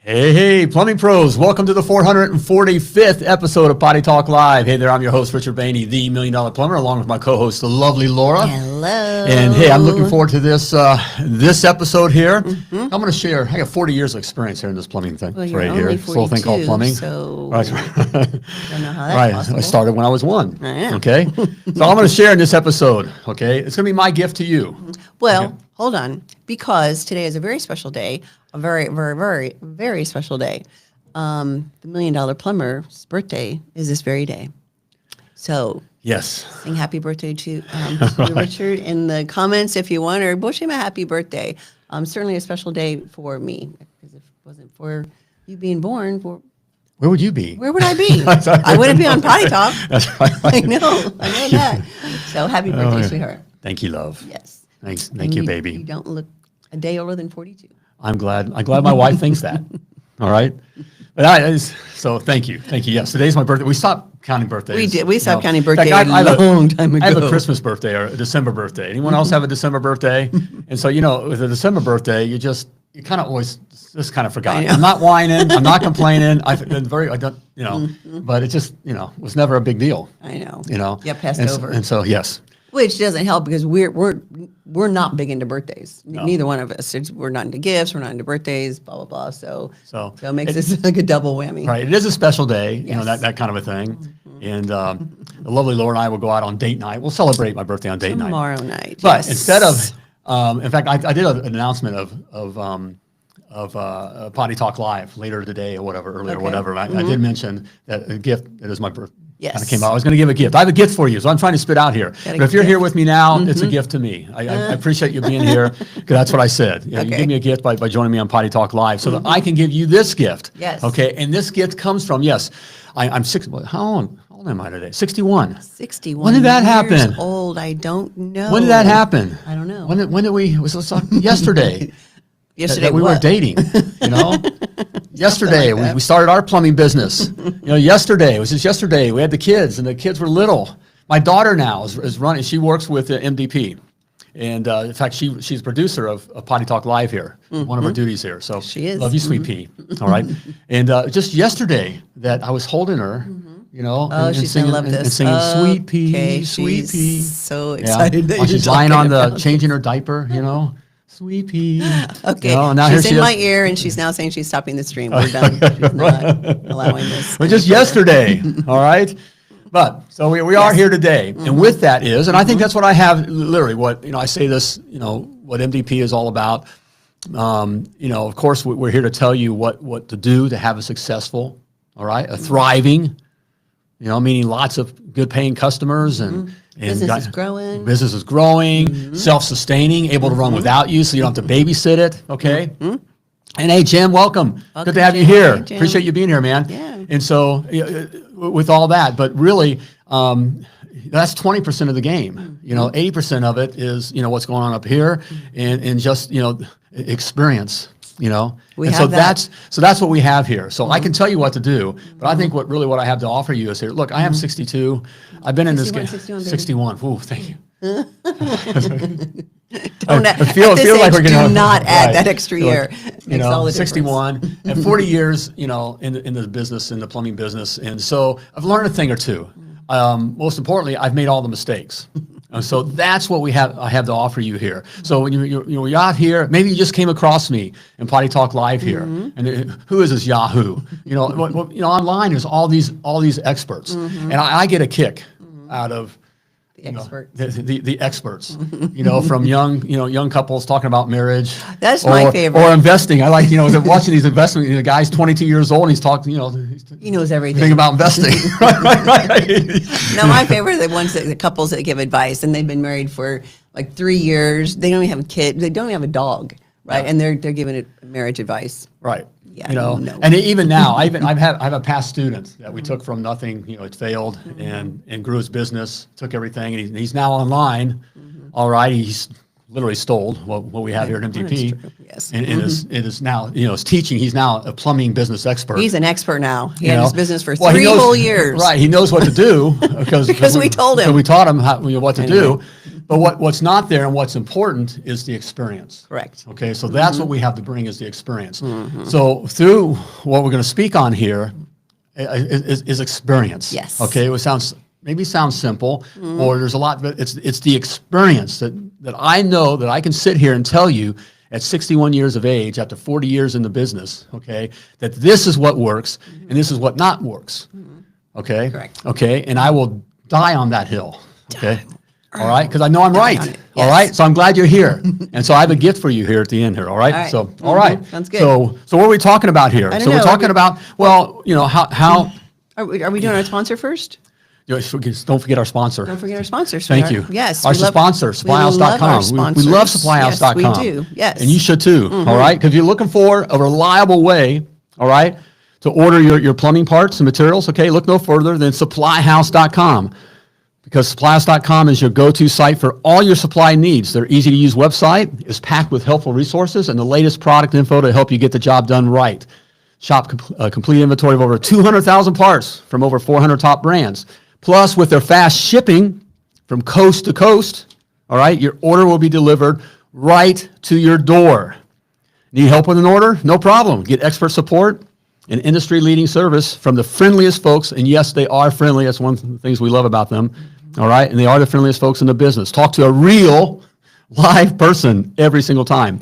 Hey, plumbing pros, welcome to the 445th episode of Potty Talk Live. Hey there, I'm your host, Richard Behney, the Million Dollar Plumber, along with my co-host, the lovely Laura. Hello. And hey, I'm looking forward to this episode here. I'm going to share, I got 40 years of experience here in this plumbing thing. Well, right here, this little thing called plumbing. So right. I don't know how that's possible. I started when I was one. Yeah. Okay. So I'm going to share in this episode. Okay. It's going to be my gift to you. Well, okay. Hold on, because today is a very special day, a very, very, very, very special day. The Million Dollar Plumber's birthday is this very day. So yes, sing happy birthday to Richard in the comments if you want, or wish him a happy birthday. Certainly a special day for me, because if it wasn't for you being born, where would you be? Where would I be? I wouldn't be on Potty Talk. That's right. I know that. So happy birthday, sweetheart. Thank you, love. Yes. Thank you, baby. You don't look a day older than 42. I'm glad my wife thinks that. All right. But so thank you. Yes, today's my birthday. We stopped counting birthdays. We did. We stopped counting birthdays a long time ago. I have a Christmas birthday or a December birthday. Anyone else have a December birthday? And so, with a December birthday, you kind of always just kind of forgot. I'm not whining. I'm not complaining. I've been but it just, was never a big deal. I know. Yeah, passed over. And so, yes. Which doesn't help because we're not big into birthdays. No. Neither one of us. We're not into gifts. We're not into birthdays. Blah blah blah. So it makes this like a double whammy. Right. It is a special day. Yes. That kind of a thing. Mm-hmm. And the lovely Laura and I will go out on date night. We'll celebrate my birthday on date night tomorrow night. But instead of, in fact, I did an announcement of Potty Talk Live later today or whatever, earlier or whatever. I did mention that a gift that is my birthday. Yes. Kind of came out. I was going to give a gift. I have a gift for you, so I'm trying to spit out here. But if you're here with me now, it's a gift to me. I appreciate you being here because that's what I said. You give me a gift by joining me on Potty Talk Live so that I can give you this gift. Yes. Okay. And this gift comes from, I'm 60. How old am I today? 61. 61. When did that happen? Old. I don't know. When did that happen? I don't know. When did we? Was this yesterday? Yesterday we were dating, Yesterday, we started our plumbing business. Yesterday, it was just yesterday. We had the kids, and the kids were little. My daughter now is running. She works with MDP. And in fact, she's producer of Potty Talk Live here, one of her duties here. So she is. Love you, sweet pea. All right. And just yesterday that I was holding her, and she's singing, gonna love this. and singing sweet pea, sweet pea. So excited that while you're she's lying on about changing her diaper, Sweet pea. Okay. Now she's in my ear, and she's now saying she's stopping the stream. We're done. She's not allowing this. But just yesterday, all right? But so we are here today. And with that is, and I think that's what I have, literally what, I say this, what MDP is all about. Of course, we're here to tell you what to do to have a successful, all right, a thriving, meaning lots of good paying customers and business is growing. Business is growing, self-sustaining, able to run without you, so you don't have to babysit it. Okay. And hey, Jim, welcome. Good to have you here. Hey, appreciate you being here, man. Yeah. And so, with all that, but really, that's 20% of the game. 80% of it is what's going on up here, and just experience. That's what we have here. So I can tell you what to do, but I think what I have to offer you is here. Look, I am 62. I've been in this game. 61. Ooh, thank you. Do like we're gonna not add that extra year. 61 and 40 years, in the business, in the plumbing business, and so I've learned a thing or two. Most importantly, I've made all the mistakes. And so that's what I have to offer you here. So when you're out here, maybe you just came across me in Potty Talk Live here, and who is this Yahoo? Online there's all these experts, and I get a kick out of the experts. The experts, from young couples talking about marriage. That's my favorite. Or investing. I like, watching these investment. The guy's 22 years old and he's talking, he knows everything. Think about investing. right. No, my favorite are the couples that give advice, and they've been married for like 3 years. They don't even have a kid. They don't even have a dog, right? Yeah. And they're giving it marriage advice. Right. Yeah, and even now, I have a past student that we took from nothing. It failed and grew his business, took everything, and he's now online. All right, he's literally stole what we have here at MDP. Yes, and it is now is teaching. He's now a plumbing business expert. He's an expert now. He had his business for 3 whole years. Right, he knows what to do because we told him. We taught him what to do. But what's not there and what's important is the experience. Correct. Okay, so that's what we have to bring is the experience. So through what we're going to speak on here is experience. Yes. Okay, it sounds simple, or there's a lot, but it's the experience that I know that I can sit here and tell you at 61 years of age, after 40 years in the business, okay, that this is what works and this is what not works. Okay. Correct. Okay, and I will die on that hill. Okay. All right, because I know I'm right. Yes. All right, so I'm glad you're here, and so I have a gift for you here at the end here. All right, All right. so all right, Sounds good. So what are we talking about here? I don't So we're know. talking about how. Are we doing our sponsor first? Don't forget our sponsor. Don't forget our sponsor. Thank sweetheart. you. Yes. Our we love- sponsor, we love our supplyhouse.com. We love sponsors. supplyhouse.com. Yes, we do. Yes. And you should too, all right? Because you're looking for a reliable way, all right, to order your plumbing parts and materials, okay? Look no further than supplyhouse.com. Because supplyhouse.com is your go-to site for all your supply needs. Their easy-to-use website is packed with helpful resources and the latest product info to help you get the job done right. Shop a complete inventory of over 200,000 parts from over 400 top brands. Plus, with their fast shipping from coast to coast, all right, your order will be delivered right to your door. Need help with an order? No problem. Get expert support and industry-leading service from the friendliest folks, and yes, they are friendly. That's one of the things we love about them, all right? And they are the friendliest folks in the business. Talk to a real, live person every single time.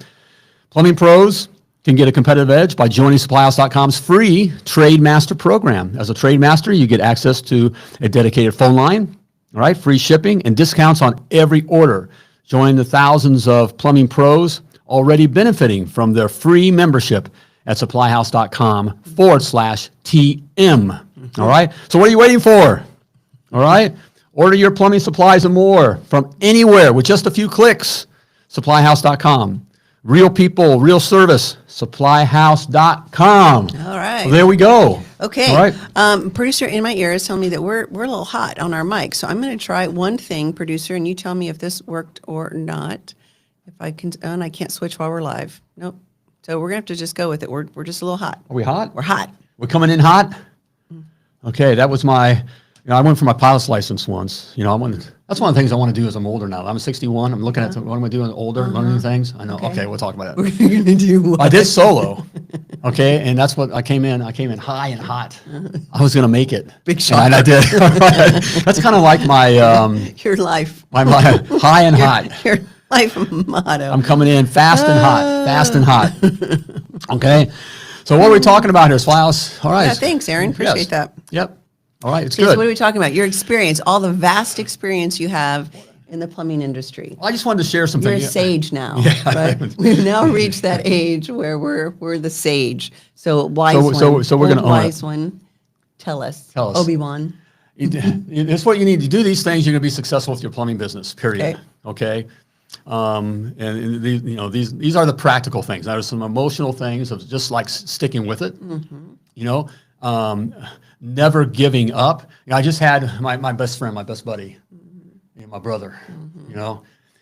Plumbing pros can get a competitive edge by joining supplyhouse.com's free Trade Master program. As a Trade Master, you get access to a dedicated phone line, all right, free shipping, and discounts on every order. Join the thousands of plumbing pros already benefiting from their free membership at supplyhouse.com/TM. All right? So what are you waiting for? All right? Order your plumbing supplies and more from anywhere with just a few clicks. Supplyhouse.com. Real people, real service. Supplyhouse.com. All right. Well, there we go. Okay. All right. Producer in my ear is telling me that we're a little hot on our mic. So I'm going to try one thing, producer, and you tell me if this worked or not. If I can, and I can't switch while we're live. Nope. So we're going to have to just go with it. We're just a little hot. Are we hot? We're hot. We're coming in hot? Okay, that was I went for my pilot's license once. That's one of the things I want to do as I'm older now. I'm 61. I'm looking at what am I doing older, learning new things. I know. Okay, we'll talk about it. We're going to do what? I did solo. Okay, and that's what I came in high and hot. I was going to make it. Big shot. And I did. That's kind of like my Your life. my high and hot. Your life motto. I'm coming in fast and hot. Okay. So what are we talking about here, Smiles? All right. Yeah, thanks, Aaron. Appreciate Yes. that. Yep. All right, it's Okay, so good. what are we talking about? Your experience, all the vast experience you have in the plumbing industry. Well, I just wanted to share some You're a things. sage now, right? We've now reached that age where we're the sage. So wise one. So we're gonna own it. wise one. Tell us. Tell us. Obi-Wan. It's what you need to do these things. You're going to be successful with your plumbing business. Period. Okay. Okay. And these are the practical things. There's some emotional things of just like sticking with it. Never giving up. I just had my best friend, my best buddy, my brother.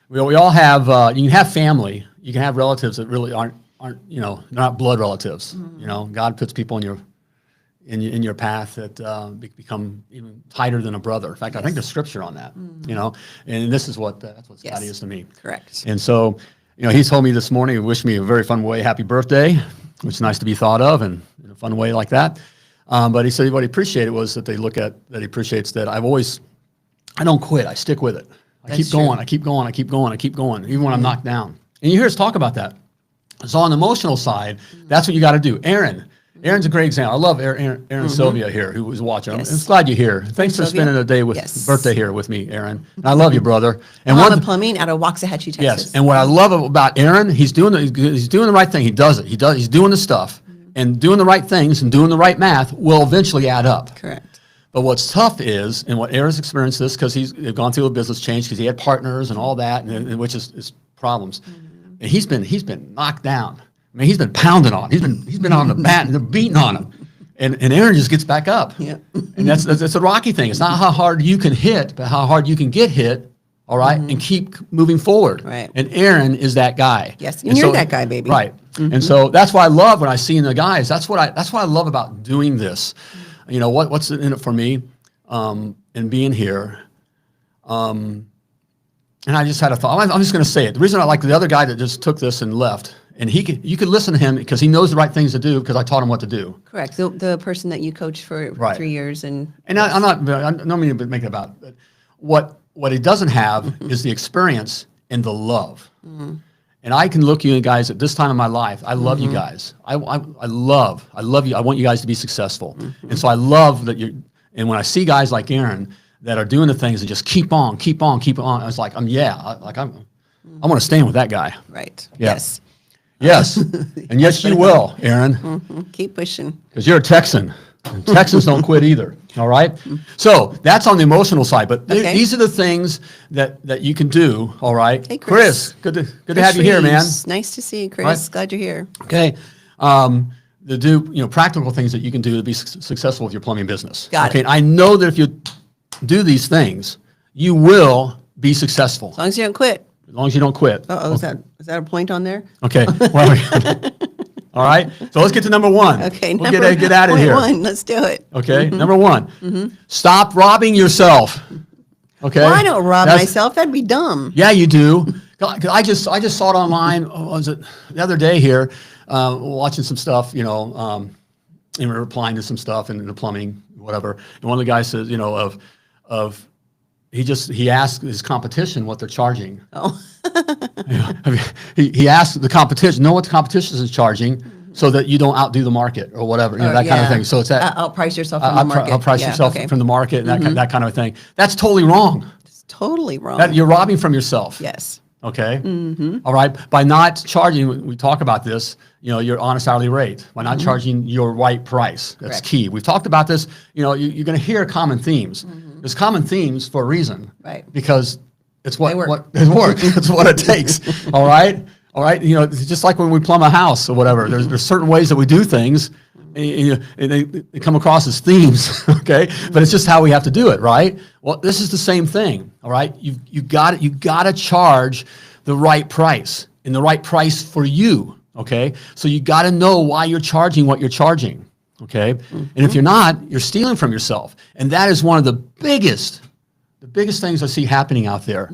We all have. You can have family. You can have relatives that really aren't not blood relatives. God puts people in your path that become even tighter than a brother. In fact, I think there's scripture on that. And this is that's what Scotty is to me. Correct. And so, he told me this morning, he wished me a very fun way, happy birthday, which is nice to be thought of and in a fun way like that. But he said what he appreciated was that he appreciates that I don't quit. I stick with it. I keep going. I keep going. I keep going. I keep going, even when I'm knocked down. And you hear us talk about that. So on the emotional side, that's what you got to do. Aaron's a great example. I love Aaron Sylvia here, who was watching. Yes. I'm glad you're here. Thanks for Sylvia. spending a day with Yes. birthday here with me, Aaron. And I love you, brother. And Mama Plumbing out of Waxahachie, Texas. yes, and what I love about Aaron, he's doing the right thing. He does it. He's doing the stuff, and doing the right things and doing the right math will eventually add up. Correct. But what's tough is, and what Aaron's experienced this because he's gone through a business change because he had partners and all that, and which is problems. And he's been knocked down. I mean, he's been pounded on. He's been on the bat and they're beating on him. And Aaron just gets back up. Yep. And that's a rocky thing. It's not how hard you can hit, but how hard you can get hit, all right, and keep moving forward. Right. And Aaron is that guy. Yes, and you're that guy, baby. Right. And so that's what I love when I see in the guys. That's what I love about doing this. What's in it for me, and being here. And I just had a thought. I'm just going to say it. The reason I like the other guy that just took this and left, and you could listen to him because he knows the right things to do because I taught him what to do. Correct. The person that you coached for Right. 3 years and I don't mean to make it about it. What he doesn't have is the experience and the love. And I can look you guys at this time in my life. I love you guys. I love you. I want you guys to be successful. And so I love that you. And when I see guys like Aaron that are doing the things and just keep on, I was like, I want to stand with that guy. right. Yeah. Yes. Yes, and yes, you will, Aaron, Keep pushing. because you're a Texan. And Texans don't quit either. All right. So that's on the emotional side, but Okay. these are the things that you can do. All right. Hey, Chris. good to have you here, man. Reeves. Nice to see you, Chris. Right. Glad you're here. Okay. To do practical things that you can do to be successful with your plumbing business. Got it. Okay. And I know that if you do these things, you will be successful As long as you don't quit. as long as you don't quit. Oh, is that a point on there? Okay. Well, all right. So let's get to number one. Okay. We'll get out of point here. one. Let's do it. Okay. Number one. Stop robbing yourself. Okay. Well, I don't rob That's- myself. That'd be dumb. Yeah, you do. 'Cause I just saw it online. Was it the other day here? Watching some stuff. And we're replying to some stuff in the plumbing, whatever. And one of the guys says, he asked his competition what they're charging. Oh. He asked the competition, know what the competition is charging, so that you don't outdo the market or whatever, that kind of thing. So it's that Outprice yourself from the market. outprice yourself okay. from the market and that kind of thing. That's totally wrong. It's totally wrong. That you're robbing from yourself. Yes. Okay. All right. By not charging, we talk about this. Your honest hourly rate. By not charging your right price. That's Correct. key. We've talked about this. You're going to hear common themes. There's common themes for a reason. Right. Because it's They work. it works. It's what it takes. All right. All right. It's just like when we plumb a house or whatever. There's certain ways that we do things, and they come across as themes. Okay. But it's just how we have to do it. Right. Well, this is the same thing. All right. You got to charge the right price, and the right price for you. Okay. So you got to know why you're charging what you're charging. Okay. And if you're not, you're stealing from yourself. And that is one of the biggest things I see happening out there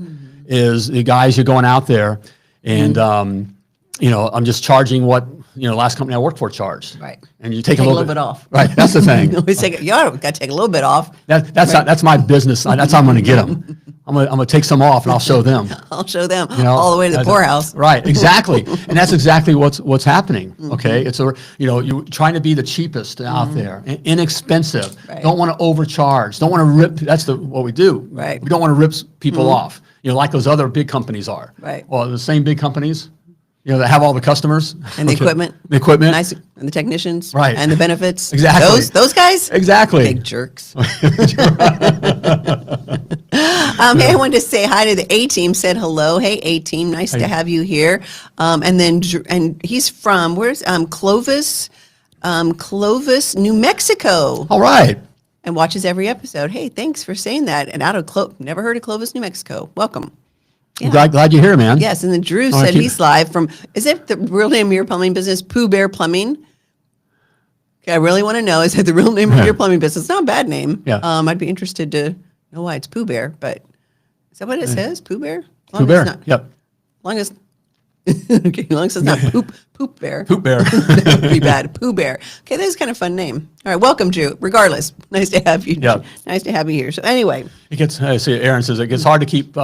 is the guys, you're going out there and, I'm just charging what, last company I worked for charged. Right. And you take Take a little bit off. Right. That's the thing. Always take it. You got to take a little bit off. That's my business. That's how I'm going to get them. I'm going to take some off and I'll show them. I'll show them all the way to the poorhouse. Right, exactly. And that's exactly what's happening. Okay. It's you're trying to be the cheapest out there, inexpensive. Right. Don't want to overcharge. Don't want to rip. That's what we do. Right. We don't want to rip people off. Like those other big companies are. Right. Well, the same big companies, that have all the customers And the equipment. The equipment. Nice. And the technicians. Right. And the benefits. Exactly. Those guys. Exactly. Big jerks. Hey, I wanted to say hi to the A-Team. Said hello. Hey, A-Team. Nice to have you here. And he's from, where's Clovis, New Mexico. All right. And watches every episode. Hey, thanks for saying that. And never heard of Clovis, New Mexico. Welcome. Yeah. Glad you're here, man. Yes, and then Drew All right, said he's live from, is it the real name of your plumbing business, Pooh Bear Plumbing? Okay, I really want to know, is that the real name of your plumbing business? It's not a bad name. Yeah. I'd be interested to know why it's Pooh Bear, but is that what it says, Pooh Bear? Pooh Bear. Yep. Long as, okay, long as it's not Poop Bear. Poop Bear. That would be bad. Pooh Bear. Okay, that's kind of a fun name. All right, welcome, Drew. Regardless, nice to have you. Yeah. Nice to have you here. So anyway, I see Aaron says it gets hard to keep.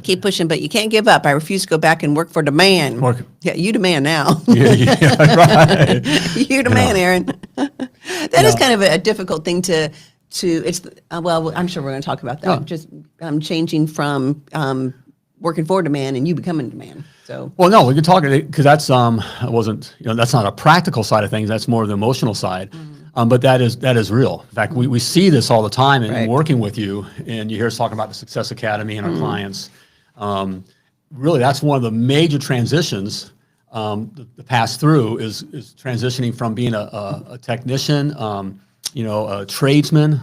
keep pushing, but you can't give up. I refuse to go back and work for demand. Yeah, you demand now. Right. You demand, Aaron. That is kind of a difficult thing to. It's well, I'm sure we're going to talk about that. Oh. Just changing from working for demand and you becoming demand. So. Well, no, we can talk because that's wasn't that's not a practical side of things. That's more of the emotional side. But that is real. In fact, we see this all the time in working with you, and you hear us talking about the Success Academy and our clients. Really, that's one of the major transitions. The pass through is transitioning from being a technician, a tradesman,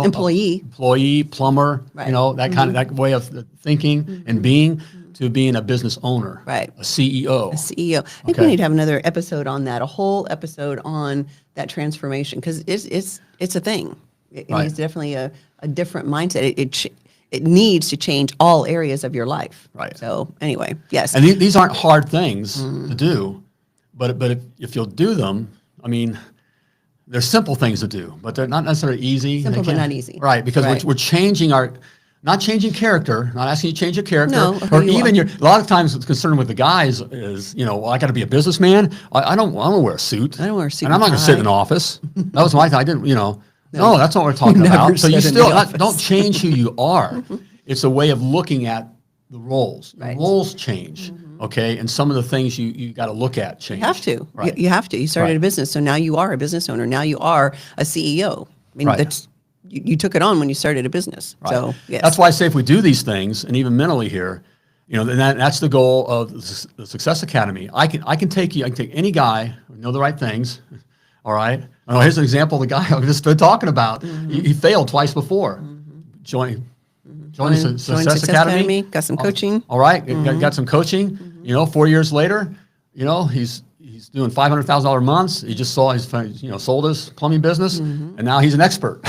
employee, plumber, that kind of that way of thinking and being, to being a business owner, right? A CEO. A CEO. I think we need to have another episode on that, a whole episode on that transformation, because it's a thing. It's definitely a different mindset. it needs to change all areas of your life. Right. So anyway, yes. And these aren't hard things to do, but if you'll do them, I mean, they're simple things to do, but they're not necessarily easy. Simple, They but can't- not easy. Right, because Right. we're changing not changing character, not asking you to change your character, No, who or you even are. a lot of times the concern with the guys is, well, I got to be a businessman. I don't wear a suit. I don't wear a suit and I'm and not going to sit in an tie. office. That was my thing. I didn't, no, that's not what we're talking Never about. So you sit in still the office. don't change who you are. It's a way of looking at the roles. Right. The roles change, okay, and some of the things you got to look at change. You have to. Right. You have to. You started Right. a business, so now you are a business owner. Now you are a CEO. I mean, Right. that's you took it on when you started a business. Right. So yes. That's why I say if we do these things, and even mentally here, then that's the goal of the Success Academy. I can take any guy who know the right things. All right. Oh, here's an example of the guy I've just been talking about. He failed twice before. Join the Success Academy. Got some coaching. All right. Got some coaching. 4 years later, he's doing $500,000 months. He just sold his plumbing business, and now he's an expert.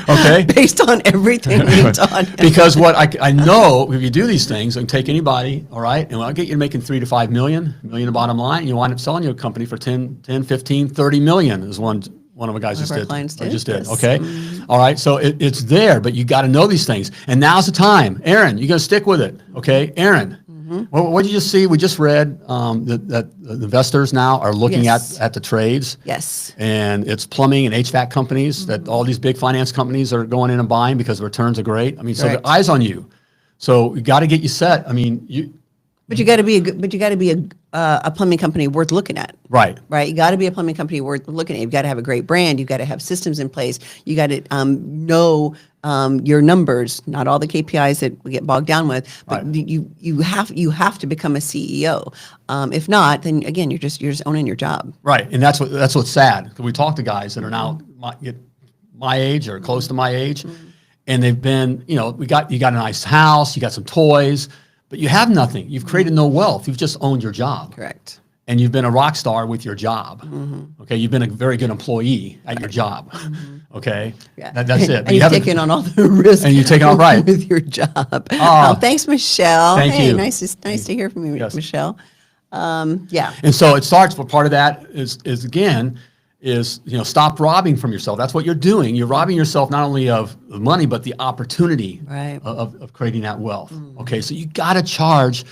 Okay. Based on everything we taught him. Because what I know, if you do these things, I can take anybody, all right, and I'll get you making 3 to 5 million the bottom line, you wind up selling your company for 10, 15, 30 million is one of the guys One of our clients did, just did. yes. Okay. All right. So it's there, but you got to know these things. And now's the time. Aaron, you're going to stick with it. Okay. Aaron, what did you just see? We just read that the investors now are looking Yes. at the trades. Yes. And it's plumbing and HVAC companies that all these big finance companies are going in and buying because the returns are great. I mean, so Correct. the eyes on you. So we got to get you set. I mean, But you got to be a plumbing company worth looking at. right. Right, you got to be a plumbing company worth looking at. You've got to have a great brand. You've got to have systems in place. You got to know your numbers. Not all the KPIs that we get bogged down with, but Right. you have to become a CEO. If not, then again, you're just owning your job. Right, and that's what's sad. 'Cause we talk to guys that are now my age or close to my age, and they've been, you got a nice house, you got some toys, but you have nothing. You've created no wealth. You've just owned your job, Correct. and you've been a rock star with your job. Okay, you've been a very good employee at your job. Okay, Yeah, that's it. And But you've haven't- taken on all the risk. And you've taken on, right. with your job. Oh. Thanks, Michelle. Thank hey, you. nice to hear from you, Yes. Michelle. Yeah. And so it starts, but part of that is stop robbing from yourself. That's what you're doing. You're robbing yourself not only of the money, but the opportunity Right. of creating that wealth. Okay, so you got to charge,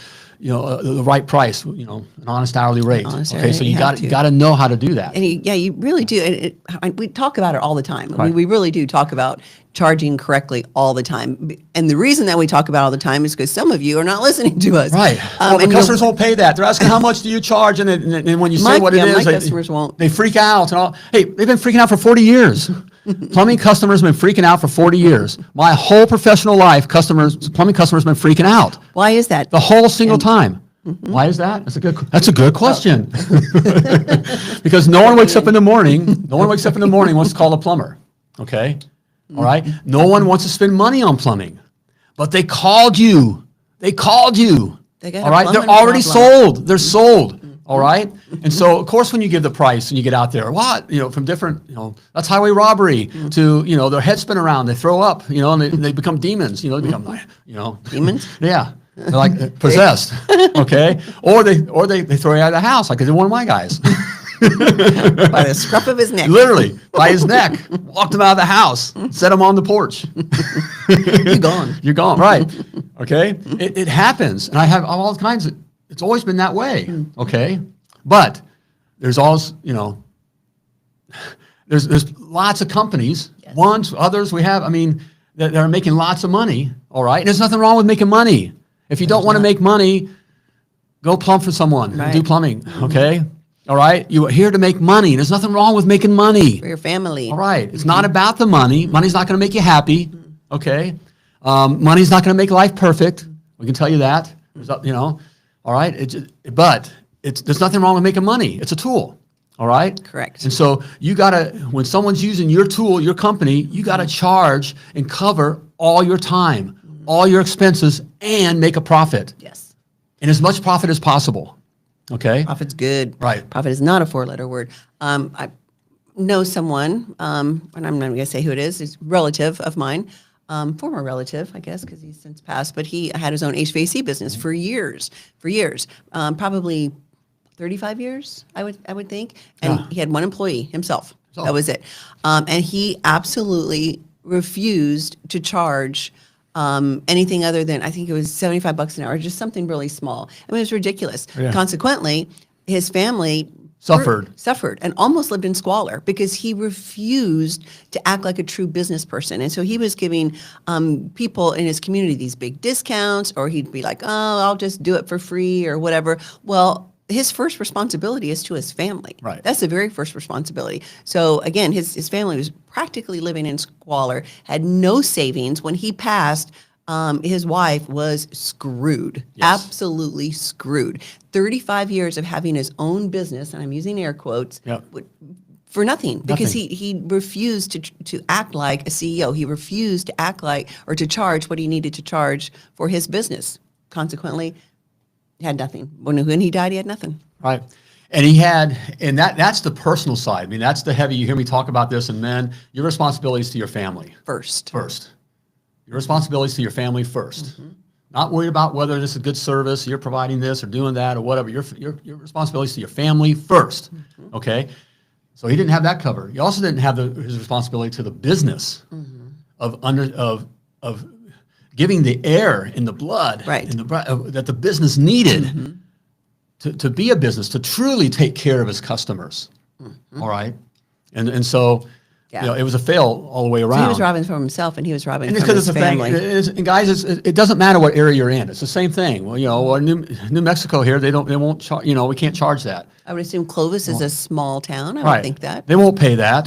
the right price, an honest hourly rate. Honest Okay, hourly so rate, you you got have to. to know how to do that. And you really do. And we talk about it all the time. Right. We really do talk about charging correctly all the time. And the reason that we talk about it all the time is because some of you are not listening to us. Right. Well, the and customers won't pay that. They're asking how much do you charge, and when you say what it is, my customers won't. They freak out and all. Hey, they've been freaking out for 40 years. Plumbing customers have been freaking out for 40 years. My whole professional life, plumbing customers have been freaking out Why is that? the whole single time. Why is that? That's a good question. Because no one wakes up in the morning. No one wakes up in the morning and wants to call a plumber. Okay, all right. No one wants to spend money on plumbing, but they called you. They called you. They got all a right. They're plumbing already problem. sold. They're sold. All right. And so, of course, when you give the price and you get out there, from different, that's highway robbery to, their heads spin around, they throw up, and they become demons. They become, Demons? Yeah. They're like possessed. Okay. Or they throw you out of the house like they did one of my guys. By the scruff of his neck. Literally by his neck, walked him out of the house, set him on the porch. You're gone. You're gone. Right. Okay. It happens. And I have all kinds of, it's always been that way. Okay. But there's always, there's lots of companies, Yes. ones, others we have, that are making lots of money. All right. And there's nothing wrong with making money. If you don't want to make money, go plumb for someone. Right. Do plumbing. Okay. All right. You are here to make money. There's nothing wrong with making money. For your family. All right. It's not about the money. Money's not going to make you happy. Okay. Money's not going to make life perfect. We can tell you that. All right. There's nothing wrong with making money. It's a tool. All right. Correct. And so you got to, when someone's using your tool, your company, you got to charge and cover all your time, all your expenses, and make a profit. Yes. And as much profit as possible. Okay. Profit's good. Right. Profit is not a 4-letter word. I know someone, and I'm not going to say who it is, it's a relative of mine, former relative, I guess, because he's since passed, but he had his own HVAC business for years, probably 35 years, I would think. And he had one employee himself. That was it. And he absolutely refused to charge anything other than, I think it was $75 an hour, just something really small. I mean, it was ridiculous. Yeah. Consequently, his family suffered and almost lived in squalor because he refused to act like a true business person. And so he was giving people in his community these big discounts, or he'd be like, oh, I'll just do it for free or whatever. Well, his first responsibility is to his family. Right. That's the very first responsibility. So again, his family was practically living in squalor, had no savings. When he passed, his wife was screwed, absolutely screwed. 35 years of having his own business, and I'm using air quotes, for nothing, because he refused to act like a CEO. He refused to act like or to charge what he needed to charge for his business. Consequently, he had nothing. When he died, he had nothing. Right. And that's the personal side. I mean, that's the heavy. You hear me talk about this, and men, your responsibilities to your family. First. Your responsibilities to your family first. Mm-hmm. Not worried about whether this is a good service, you're providing this or doing that or whatever. Your responsibilities to your family first. Mm-hmm. Okay? So he didn't have that covered. He also didn't have his responsibility to the business of giving the air and the blood that the business needed to be a business, to truly take care of his customers. Mm-hmm. All right? And so it was a fail all the way around. So he was robbing from himself, and he was robbing from his family. And guys, it doesn't matter what area you're in. It's the same thing. Well, New Mexico here, they won't charge. We can't charge that. I would assume Clovis is a small town. I would think that they won't pay that.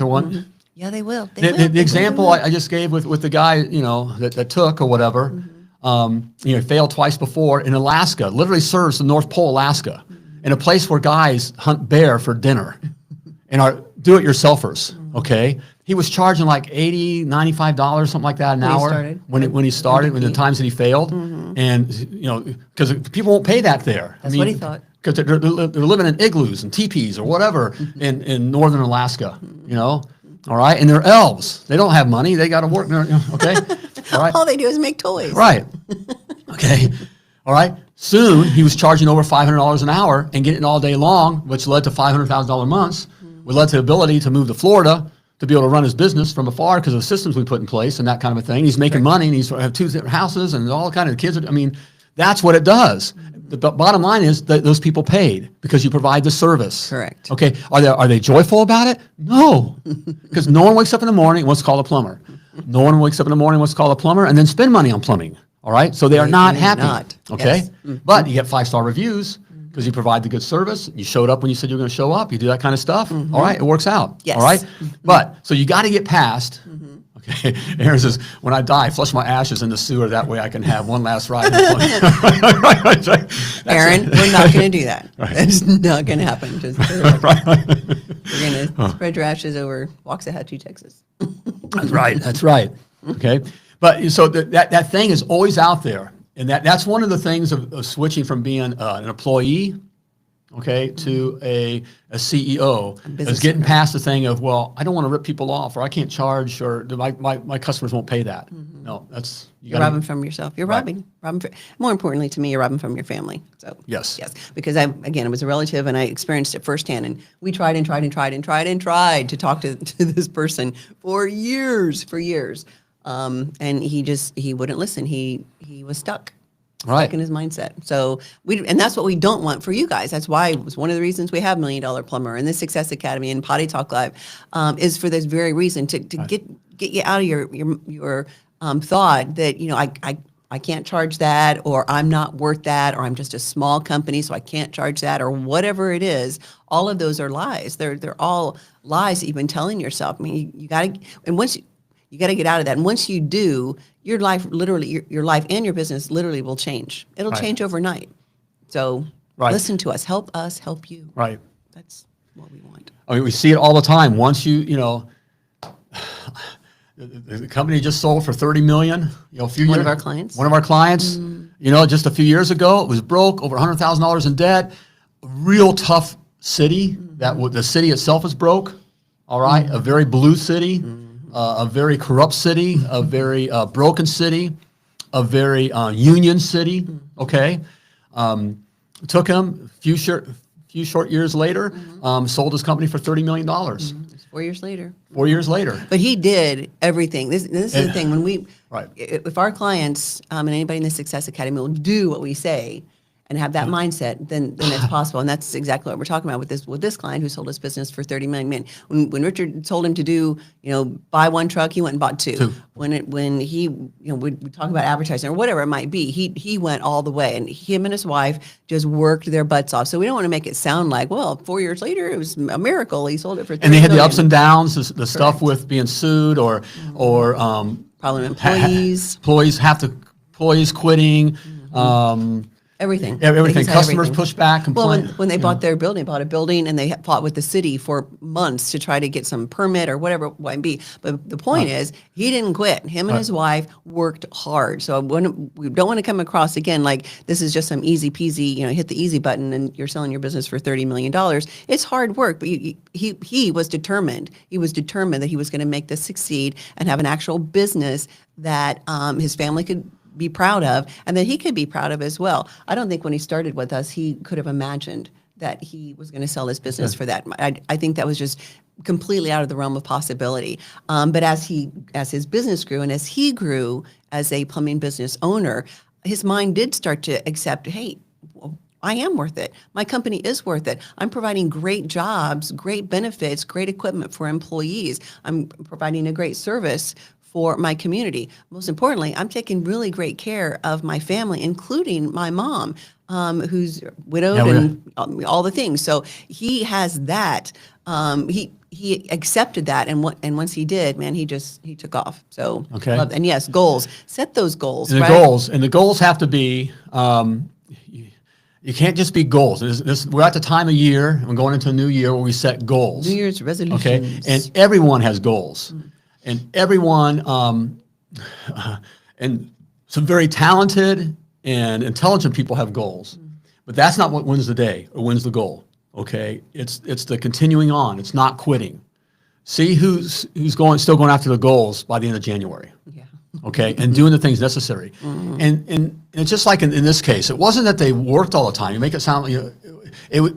Yeah, they will. The example I just gave with the guy, that took or whatever, failed twice before in Alaska. Literally serves the North Pole, Alaska, in a place where guys hunt bear for dinner, and are do-it-yourselfers. Okay. He was charging like $80, $95, something like that an hour when he started, when the times that he failed. Mm-hmm. And, because people won't pay that there. That's what he thought. Because they're living in igloos and teepees or whatever in northern Alaska, all right? And they're elves. They don't have money. They got to work, okay? All right. All they do is make toys. Right. Okay. All right. Soon, he was charging over $500 an hour and getting it all day long, which led to $500,000 months, which led to the ability to move to Florida to be able to run his business from afar because of the systems we put in place and that kind of a thing. He's making money, and he's have 2 different houses and all kind of kids. That's what it does. The bottom line is that those people paid because you provide the service. Correct. Okay. Are they joyful about it? No, because no one wakes up in the morning and wants to call a plumber. No one wakes up in the morning and wants to call a plumber and then spend money on plumbing. All right. So they are not happy. Okay. Yes. Mm-hmm. But you get 5-star reviews because you provide the good service. You showed up when you said you were going to show up. You do that kind of stuff. Mm-hmm. All right. It works out. Yes. All right. Mm-hmm. But so you got to get past. Mm-hmm. Okay. Aaron says, when I die, flush my ashes in the sewer. That way I can have one last ride. Aaron, we're not going to do that. Right. That's not going to happen. Just right. We're going to spread your ashes over Waxahachie, Texas. That's right. Okay. But so that thing is always out there. And that's one of the things of switching from being an employee, okay, to a CEO, is getting past the thing of, well, I don't want to rip people off, or I can't charge, or my customers won't pay that. Mm-hmm. No, you're robbing from yourself. You're robbing. More importantly to me, you're robbing from your family. So yes, because I was a relative and I experienced it firsthand, and we tried to talk to this person for years. And he wouldn't listen. He was stuck in his mindset. So and that's what we don't want for you guys. That's why it was one of the reasons we have Million Dollar Plumber and the Success Academy and Potty Talk Live, is for this very reason, to get you out of your thought that I can't charge that, or I'm not worth that, or I'm just a small company so I can't charge that, or whatever it is. All of those are lies. They're all lies that you've been telling yourself. I mean, you got to, and once you got to get out of that. And once you do, your life literally, your life and your business literally will change. It'll change overnight. So listen to us. Help us help you. Right. That's what we want. I mean, we see it all the time. Once the company just sold for $30 million. One of our clients. Mm-hmm. Just a few years ago, it was broke, over $100,000 in debt. A real tough city. Mm-hmm. The city itself is broke. All right. Mm-hmm. A very blue city. Mm-hmm. a very corrupt city, a very broken city, a very union city. Okay, took him few short years later, sold his company for $30 million. It's 4 years later. 4 years later. But he did everything. This is the thing. When we, Right. if our clients and anybody in the Success Academy will do what we say and have that mindset, then it's possible. And that's exactly what we're talking about with this client who sold his business for $30 million. Man, when Richard told him to do, buy one truck, he went and bought two. When he, we talk about advertising or whatever it might be, he went all the way, and him and his wife just worked their butts off. So we don't want to make it sound like, well, 4 years later it was a miracle. He sold it for $30 And they had million. the ups and downs, the stuff with being sued or Problem employees. employees quitting. Everything. Everything. Things had Customers everything. push back, complain. Well, when they bought their building, bought a building, and they fought with the city for months to try to get some permit or whatever it might be. But the point is, he didn't quit. Him and his wife worked hard. So we don't want to come across again like this is just some easy peasy, hit the easy button and you're selling your business for $30 million. It's hard work, but he was determined. He was determined that he was going to make this succeed and have an actual business that his family could be proud of, and that he could be proud of as well. I don't think when he started with us, he could have imagined that he was going to sell his business for that. I think that was just completely out of the realm of possibility. But as his business grew and as he grew as a plumbing business owner, his mind did start to accept, hey, I am worth it. My company is worth it. I'm providing great jobs, great benefits, great equipment for employees. I'm providing a great service for my community. Most importantly, I'm taking really great care of my family, including my mom, who's widowed and all the things. So he has that. He accepted that, and once he did, man, he took off. So Okay. And yes, goals. Set those goals. And right? the goals have to be. You can't just be goals. We're at the time of year. We're going into a new year where we set goals. New Year's resolutions. Okay, and everyone has goals, and everyone, and some very talented and intelligent people have goals, but that's not what wins the day or wins the goal. Okay, it's the continuing on. It's not quitting. See who's still going after the goals by the end of January. Yeah. Okay, and doing the things necessary. And it's just like in this case, it wasn't that they worked all the time. You make it sound they did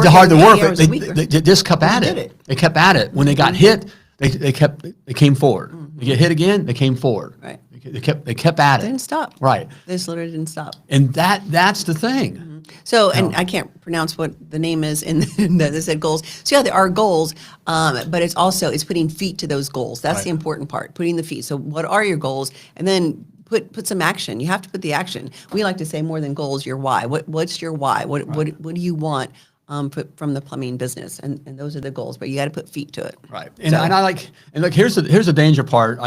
hard to work. They just kept at it. They kept at it. When they got hit, they came forward. They get hit again, they came forward. Right. They kept at it. They didn't stop. Right. They just literally didn't stop. And that's the thing. So, and I can't pronounce what the name is in that they said goals. So yeah, there are goals, but it's putting feet to those goals. That's the important part, putting the feet. So what are your goals? And then put some action. You have to put the action. We like to say more than goals, your why. What's your why? What do you want from the plumbing business? And those are the goals, but you got to put feet to it. Right. And look, here's the danger part.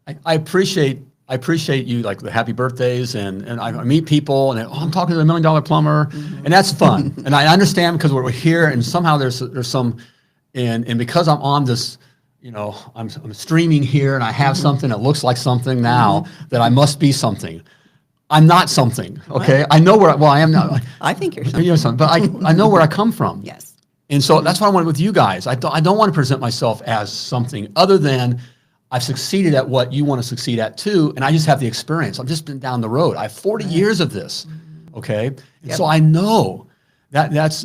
I appreciate you, like the happy birthdays, and I meet people, and I'm talking to the $1 Million Plumber, and that's fun. And I understand because we're here, and somehow there's some, and because I'm on this, I'm streaming here, and I have something that looks like something now, that I must be something. I'm not something. Okay, What? I know I am not. I think you're something. You're something, but I know where I come from. Yes. And so that's why I want with you guys. I don't want to present myself as something other than I've succeeded at what you want to succeed at too, and I just have the experience. I've just been down the road. I have 40 years of this, okay? And so I know that's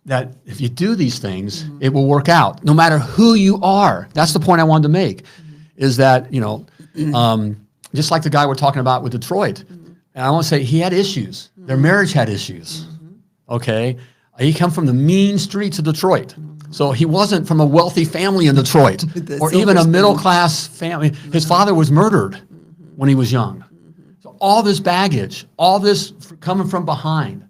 that if you do these things, it will work out, no matter who you are. That's the point I wanted to make, is that, just like the guy we're talking about with Detroit, and I want to say he had issues. Their marriage had issues, okay? He come from the mean streets of Detroit. So he wasn't from a wealthy family in Detroit or even a middle-class family. His father was murdered when he was young. So all this baggage, all this coming from behind,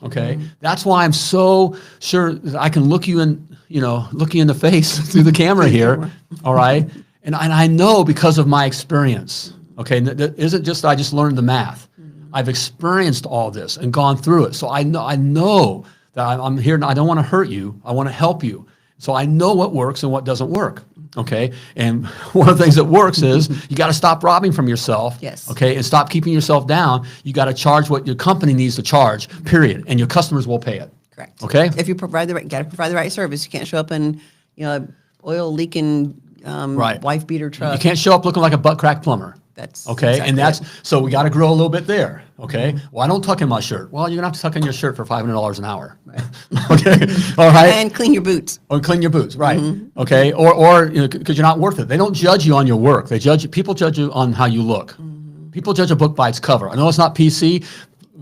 okay? That's why I'm so sure that I can look you in the face through the camera here, all right? And I know because of my experience, okay? That isn't just that I just learned the math. I've experienced all this and gone through it. So I know that I'm here, and I don't want to hurt you. I want to help you. So I know what works and what doesn't work, okay? And one of the things that works is you got to stop robbing from yourself, yes, okay? And stop keeping yourself down. You got to charge what your company needs to charge, period. And your customers will pay it. Correct. Okay? If you got to provide the right service. You can't show up in, oil leaking Right. wife beater truck. You can't show up looking like a butt crack plumber. That's okay. exactly And that's, it. so we got to grow a little bit there. Okay. Well, I don't tuck in my shirt. Well, you're going to have to tuck in your shirt for $500 an hour. Right. Okay. All right. And clean your boots. Or clean your boots. Right. Okay. Or, because you're not worth it. They don't judge you on your work. People judge you on how you look. People judge a book by its cover. I know it's not PC.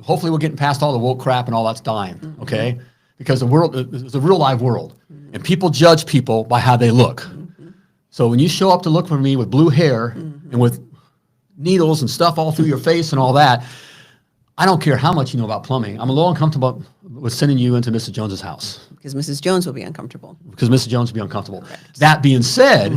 Hopefully we're getting past all the woke crap and all that's dying. Okay. Because the world is a real live world, and people judge people by how they look. So when you show up to look for me with blue hair and with needles and stuff all through your face and all that, I don't care how much you know about plumbing. I'm a little uncomfortable with sending you into Mrs. Jones's house. Because Mrs. Jones will be uncomfortable. Because Mrs. Jones will be uncomfortable. Correct. That being said,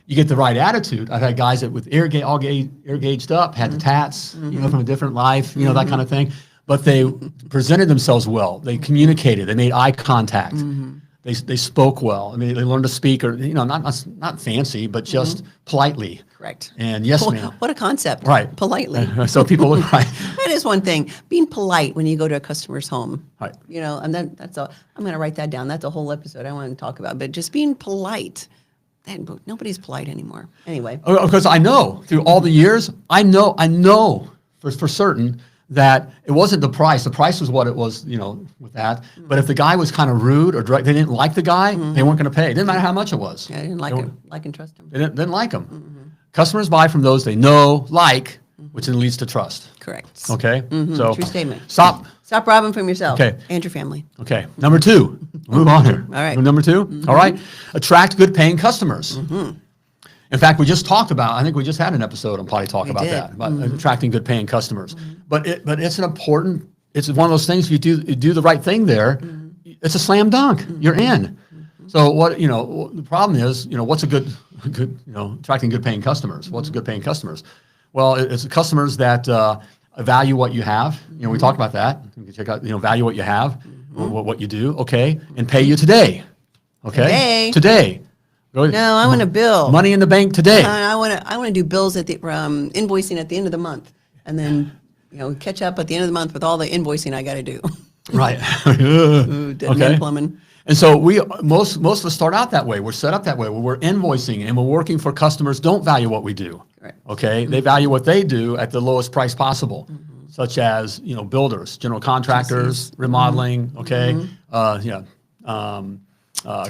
you get the right attitude. I've had guys that with air gauged up, had the tats, from a different life, that kind of thing. But they presented themselves well. They communicated. They made eye contact. They spoke well. I mean, they learned to speak, or not fancy, but just politely. Correct. And yes, ma'am. What a concept. Right. Politely. So people look right. That is one thing. Being polite when you go to a customer's home. Right. And then I'm going to write that down. That's a whole episode I want to talk about. But just being polite. Nobody's polite anymore. Anyway. Because I know through all the years, I know for certain that it wasn't the price. The price was what it was, with that. But if the guy was kind of rude or direct, they didn't like the guy, they weren't going to pay. It didn't matter how much it was. Yeah, I didn't like him. Like and trust him. They didn't like him. Customers buy from those they know, like, which then leads to trust. Correct. Okay? So True statement. Stop robbing from yourself. Okay. And your family. Okay. Number 2. Move on here. All right. Number 2. All right. Attract good paying customers. In fact, we just talked about, I think we just had an episode on Potty Talk about that, about attracting good paying customers. But it's it's one of those things, if you do the right thing there, it's a slam dunk. You're in. So the problem is, what's a good, attracting good paying customers? What's good paying customers? Well, it's customers that value what you have. We talked about that. You can check out, value what you have, what you do, okay, and pay you today. Okay? Today. No, I want a bill. Money in the bank today. I want to do bills at the invoicing at the end of the month, and then catch up at the end of the month with all the invoicing I got to do. Right. Okay. Plumbing. And so most of us start out that way. We're set up that way. We're invoicing and we're working for customers don't value what we do. Right. Okay. They value what they do at the lowest price possible, such as builders, general contractors, remodeling. Okay.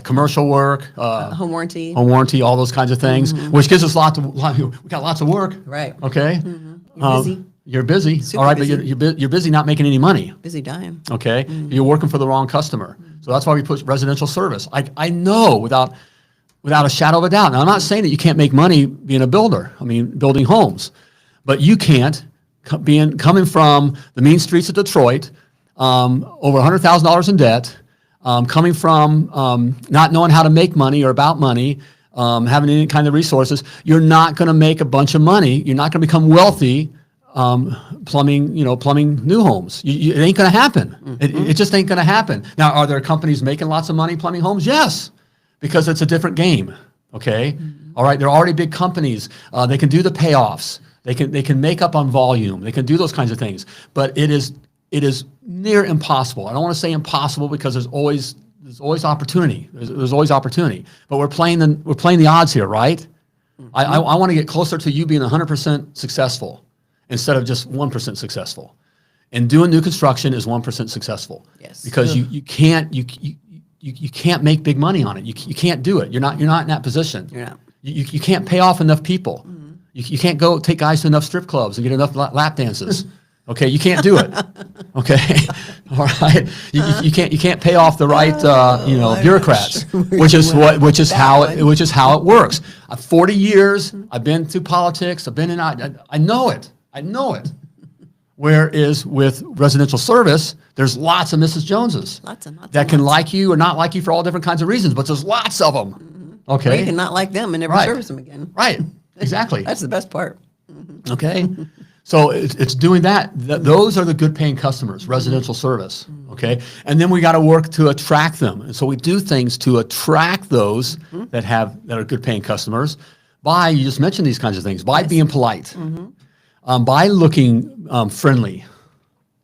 Commercial work, home warranty, all those kinds of things, which gives us we got lots of work. Right. Okay. You're busy. You're busy. Super all right, busy. but you're busy not making any money. Busy dying. Okay. You're working for the wrong customer. So that's why we push residential service. I know without a shadow of a doubt. Now, I'm not saying that you can't make money being a builder. I mean, building homes. But you can't, coming from the mean streets of Detroit, over $100,000 in debt, coming from not knowing how to make money or about money, having any kind of resources, you're not going to make a bunch of money. You're not going to become wealthy plumbing new homes. It ain't going to happen. It just ain't going to happen. Now, are there companies making lots of money plumbing homes? Yes, because it's a different game. Okay, all right. They're already big companies. They can do the payoffs. They can make up on volume. They can do those kinds of things. But it is near impossible. I don't want to say impossible because there's always opportunity. There's always opportunity. But we're playing the odds here, right? I want to get closer to you being 100% successful instead of just 1% successful. And doing new construction is 1% successful. Yes. Because you can't make big money on it. You can't do it. You're not in that position. You're not. You can't pay off enough people. You can't go take guys to enough strip clubs and get enough lap dances. Okay, you can't do it. Okay, all right. You can't pay off the right bureaucrats, which is how it works. 40 years. I've been through politics. I know it. Whereas with residential service, there's lots of Mrs. Joneses that can like you or not like you for all different kinds of reasons, but there's lots of them. Okay, or you can not like them and never service them again. Right. Exactly. That's the best part. Okay. So it's doing that. Those are the good paying customers, residential service. Okay. And then we got to work to attract them. And so we do things to attract those that are good paying customers by, you just mentioned these kinds of things, by being polite, by looking friendly.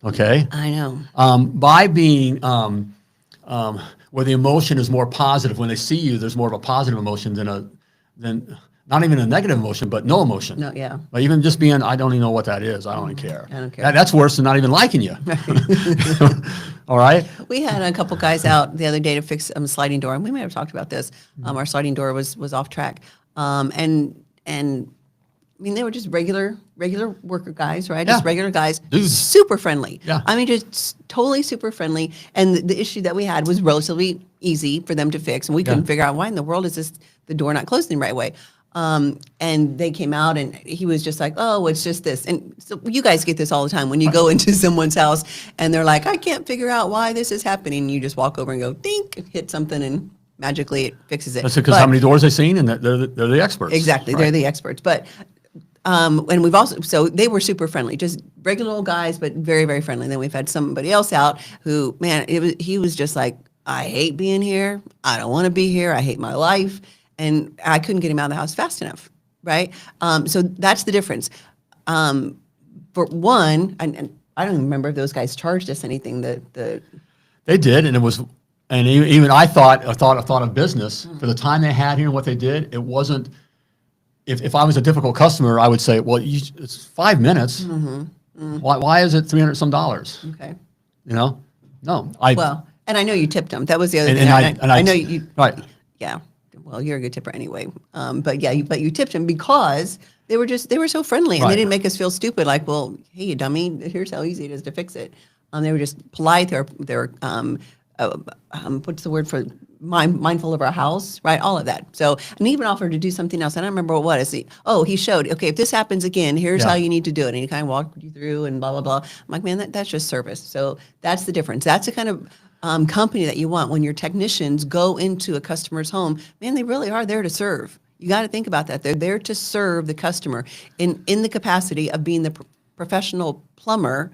Okay. I know. By being where the emotion is more positive. When they see you, there's more of a positive emotion than not even a negative emotion, but no emotion. No, yeah. But even just being, I don't even know what that is. I don't even care. I don't care. That's worse than not even liking you. All right. We had a couple guys out the other day to fix a sliding door, and we may have talked about this. Our sliding door was off track, and I mean, they were just regular worker guys, right? Yeah. Just regular guys, Dudes. super friendly. Yeah. I mean, just totally super friendly. And the issue that we had was relatively easy for them to fix, and we couldn't figure out why in the world is the door not closing the right way. And they came out, and he was just like, "Oh, it's just this." And so you guys get this all the time when you go into someone's house, and they're like, "I can't figure out why this is happening." You just walk over and go, "Dink," hit something, and magically it fixes it. That's because how many doors they've seen, and they're the experts. Exactly, Right. they're the experts. But and we've also, so they were super friendly, just regular old guys, but very, very friendly. Then we've had somebody else out who, man, he was just like, I hate being here. I don't want to be here. I hate my life. And I couldn't get him out of the house fast enough, right? So that's the difference. For one, and I don't even remember if those guys charged us anything. They did, and it was, and even I thought of business for the time they had here and what they did. It wasn't. If I was a difficult customer, I would say, well, it's 5 minutes. Why is it $300 some? Okay. You know, no. Well, and I know you tipped them. That was the other thing. And I know you. Right. Yeah. Well, you're a good tipper anyway. But yeah, you tipped them because they were so friendly, and Right. they didn't make us feel stupid. Like, well, hey, you dummy, here's how easy it is to fix it. They were just polite. They're what's the word for mindful of our house, right? All of that. So, and even offered to do something else. I don't remember what it was. He showed, okay, if this happens again, here's how you need to do it. And he kind of walked you through and blah, blah, blah. I'm like, man, that's just service. So that's the difference. That's the kind of company that you want when your technicians go into a customer's home. Man, they really are there to serve. You got to think about that. They're there to serve the customer in the capacity of being the professional plumber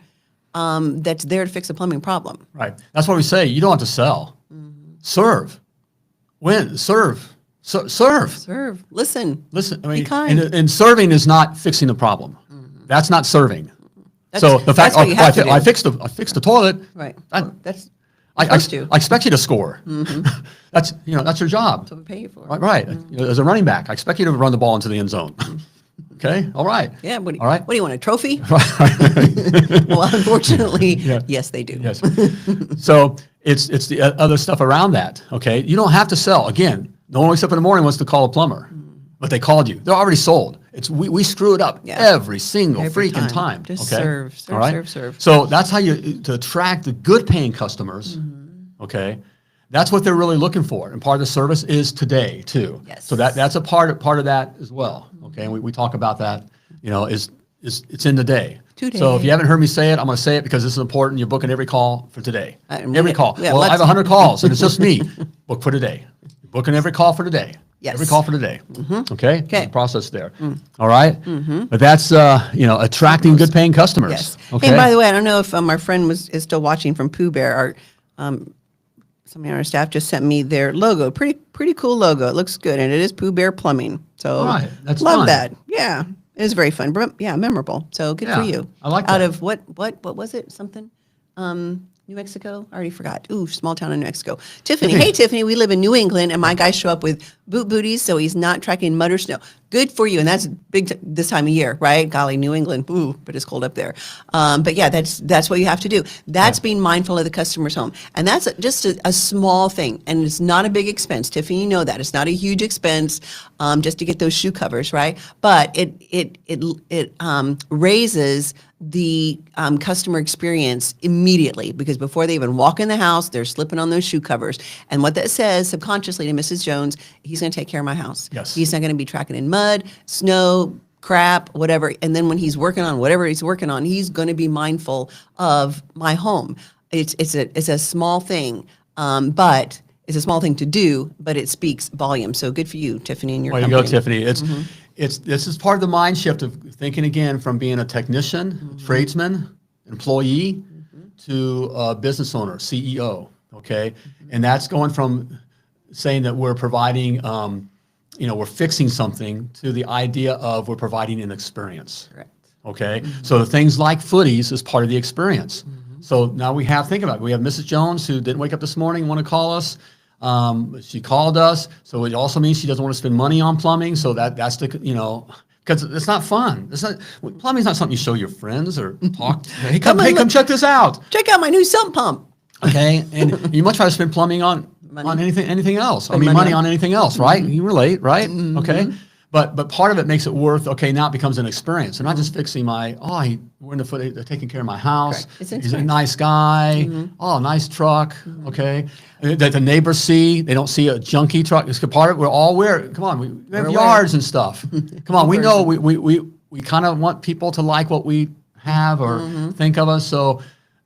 that's there to fix a plumbing problem. Right. That's what we say. You don't have to sell. Serve. Win. Serve. Serve. Serve. Listen. Listen. I mean, Be kind. and serving is not fixing the problem. That's not serving. That's, So the fact that's what you have to do. I fixed the toilet. Right. That- That's I supposed to. expect you to score. That's your job. That's what we pay you for. Right. As a running back, I expect you to run the ball into the end zone. Okay. All right. Yeah. All right. What do you want, a trophy? Right. Well, unfortunately, yes, they do. Yes. So it's the other stuff around that. Okay. You don't have to sell. Again, no one wakes up in the morning and wants to call a plumber, but they called you. They're already sold. We screw it up every single Every freaking time. Just okay. serve. All right? Serve. So that's how to attract the good paying customers. Okay. That's what they're really looking for. And part of the service is today too. Yes. So that's a part of that as well. Okay. And we talk about that, is it's in the day. Today. So if you haven't heard me say it, I'm going to say it because this is important. You're booking every call for today. Every call. yeah, well, I have let's- 100 calls and it's just me. Book for today. You're booking every call for today. Yes. Every call for today. Okay. Okay. The process there. All right. But that's attracting good paying customers. Yes. Okay. And by the way, I don't know if our friend is still watching from Pooh Bear. Somebody on our staff just sent me their logo. Pretty cool logo. It looks good, and it is Pooh Bear Plumbing. So All right. That's love fun. that. Yeah, it is very fun. But yeah, memorable. So good for Yeah, you. I like Out that. of what was it? Something. New Mexico? I already forgot. Ooh, small town in New Mexico. Tiffany. Hey, Tiffany, we live in New England, and my guys show up with boot booties, so he's not tracking mud or snow. Good for you, and that's big this time of year, right? Golly, New England, ooh, but it's cold up there. But yeah, that's what you have to do. That's being mindful of the customer's home, and that's just a small thing, and it's not a big expense. Tiffany, you know that it's not a huge expense just to get those shoe covers, right? But it raises the customer experience immediately, because before they even walk in the house, they're slipping on those shoe covers. And what that says subconsciously to Mrs. Jones, he's going to take care of my house. Yes. He's not going to be tracking in mud, snow, crap, whatever. And then when he's working on whatever he's working on, he's going to be mindful of my home. It's a small thing, but it's a small thing to do, but it speaks volumes. So good for you, Tiffany, and your Way to company. go, Tiffany. This is part of the mind shift of thinking again from being a technician, tradesman, employee, to a business owner, CEO. Okay, and that's going from saying that we're providing, we're fixing something, to the idea of we're providing an experience. Correct. Okay, so things like footies is part of the experience. So now think about it. We have Mrs. Jones who didn't wake up this morning and want to call us. She called us. So it also means she doesn't want to spend money on plumbing. So that's because it's not fun. Plumbing's not something you show your friends or talk. Hey, come check this out. Check out my new sump pump. Okay, and you much rather spend plumbing on anything else. Money on anything else, right? You relate, right? Okay. But part of it makes it worth, now it becomes an experience. They're not just fixing we're in the foot, they're taking care of my house. He's a nice guy. Oh, nice truck. Okay. That the neighbors see, they don't see a junky truck. It's part of it. Come on, we have yards and stuff. Come on, we know we kind of want people to like what we have or think of us. So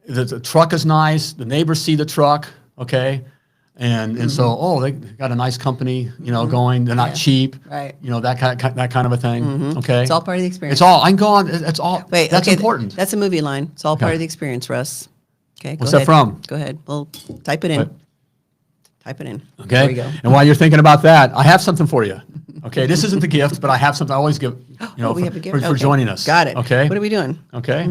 the truck is nice. The neighbors see the truck. Okay. And so they got a nice company, going. They're not cheap, right? That kind of a thing. Okay, it's all part of the experience. It's all. I can go on. That's all. Wait, that's important. That's a movie line. It's all part of the experience, Russ. Okay, what's that from? Go ahead. Well, type it in. Type it in. Okay. There we go. And while you're thinking about that, I have something for you. Okay, this isn't the gift, but I have something I always give. We have a gift for joining us. Got it. Okay. What are we doing? Okay.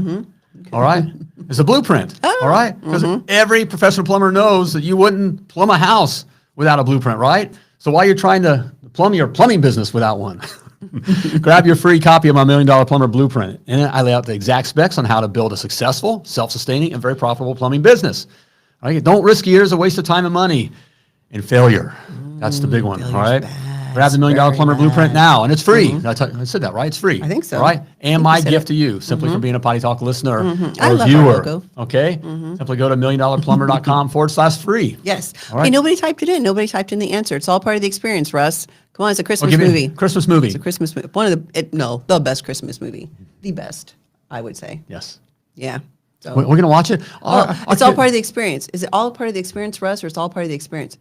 All right. It's a blueprint. All right. Because every professional plumber knows that you wouldn't plumb a house without a blueprint, right? So while you're trying to plumb your plumbing business without one, grab your free copy of my $1 Million Plumber Blueprint. And I lay out the exact specs on how to build a successful, self-sustaining, and very profitable plumbing business. All right? Don't risk years of wasted time and money and failure. That's the big one. All right. Grab the $1 Million Plumber Blueprint now, and it's free. I said that right. It's free. I think so. All right. And my gift to you, simply for being a Potty Talk listener or I love viewer. our logo. Okay. Simply go to milliondollarplumber.com/free. Yes. All right. Hey, nobody typed it in. Nobody typed in the answer. It's all part of the experience, Russ. Come on, it's a Christmas movie. Christmas movie. It's a Christmas movie. The best Christmas movie. The best, I would say. Yes. Yeah. So We're going to watch it. it's all part of the experience. Is it all part of the experience, Russ, or it's all part of the experience?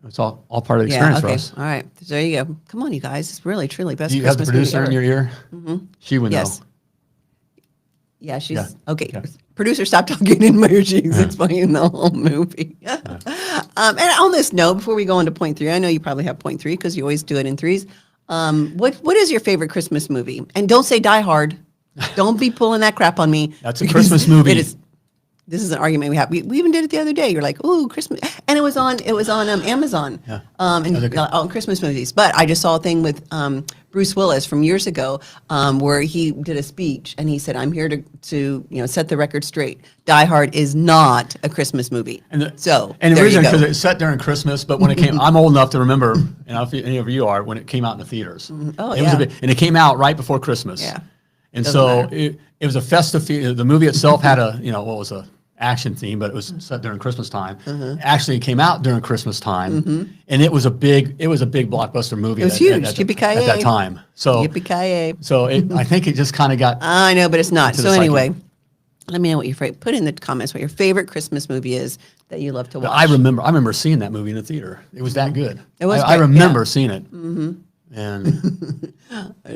It's all part of the experience, okay. Russ. All right. So there you go. Come on, you guys. It's really, truly best Do you Christmas have the producer movie in your ear? She would know. Yeah, she's okay. Yeah. Producer, stop talking in my ear. She's explaining the whole movie. And on this note, before we go into point 3, I know you probably have point 3 because you always do it in 3s. What is your favorite Christmas movie? And don't say Die Hard. Don't be pulling that crap on me. That's a Christmas movie. This is an argument we have. We even did it the other day. You're like, "Ooh, Christmas," and it was on Amazon. Yeah. On Christmas movies. But I just saw a thing with Bruce Willis from years ago where he did a speech and he said, "I'm here to set the record straight. Die Hard is not a Christmas movie." And the reason because it's set during Christmas, but when it came, I'm old enough to remember, and I don't know if any of you are, when it came out in the theaters. Oh, it was and it came out right before Christmas. Yeah. And Doesn't so matter. it was a festive. The movie itself had a action theme, but it was set during Christmas time. Actually, it came out during Christmas time, and it was a big blockbuster movie. It was huge. At Yippee-ki-yay. that time. So Yippee-ki-yay. So I think it just kind of got. I know, but it's not. into So the psyche. anyway, let me know what your favorite. Put in the comments what your favorite Christmas movie is that you love to watch. I remember seeing that movie in the theater. It was that good. It was I great, remember seeing it. And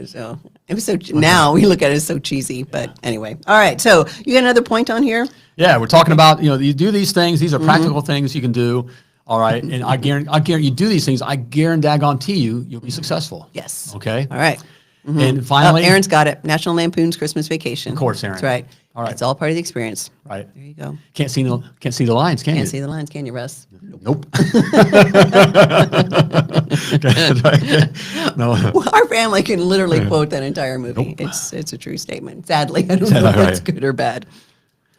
So it was so. Now we look at it as so cheesy, but anyway. All right. So you got another point on here? yeah, we're talking about you do these things. These are practical things you can do. All right, and I guarantee you do these things. I guarantee you'll be successful. Yes. Okay. All right. And finally, Aaron's got it. National Lampoon's Christmas Vacation. Of course, Aaron. That's right. All right. It's all part of the experience. right. There you go. Can't see the lines, can you? Can't see the lines, can you, Russ? Nope. No. Well, our family can literally quote that entire movie. Nope. It's a true statement. Sadly, I don't know if that's good or bad.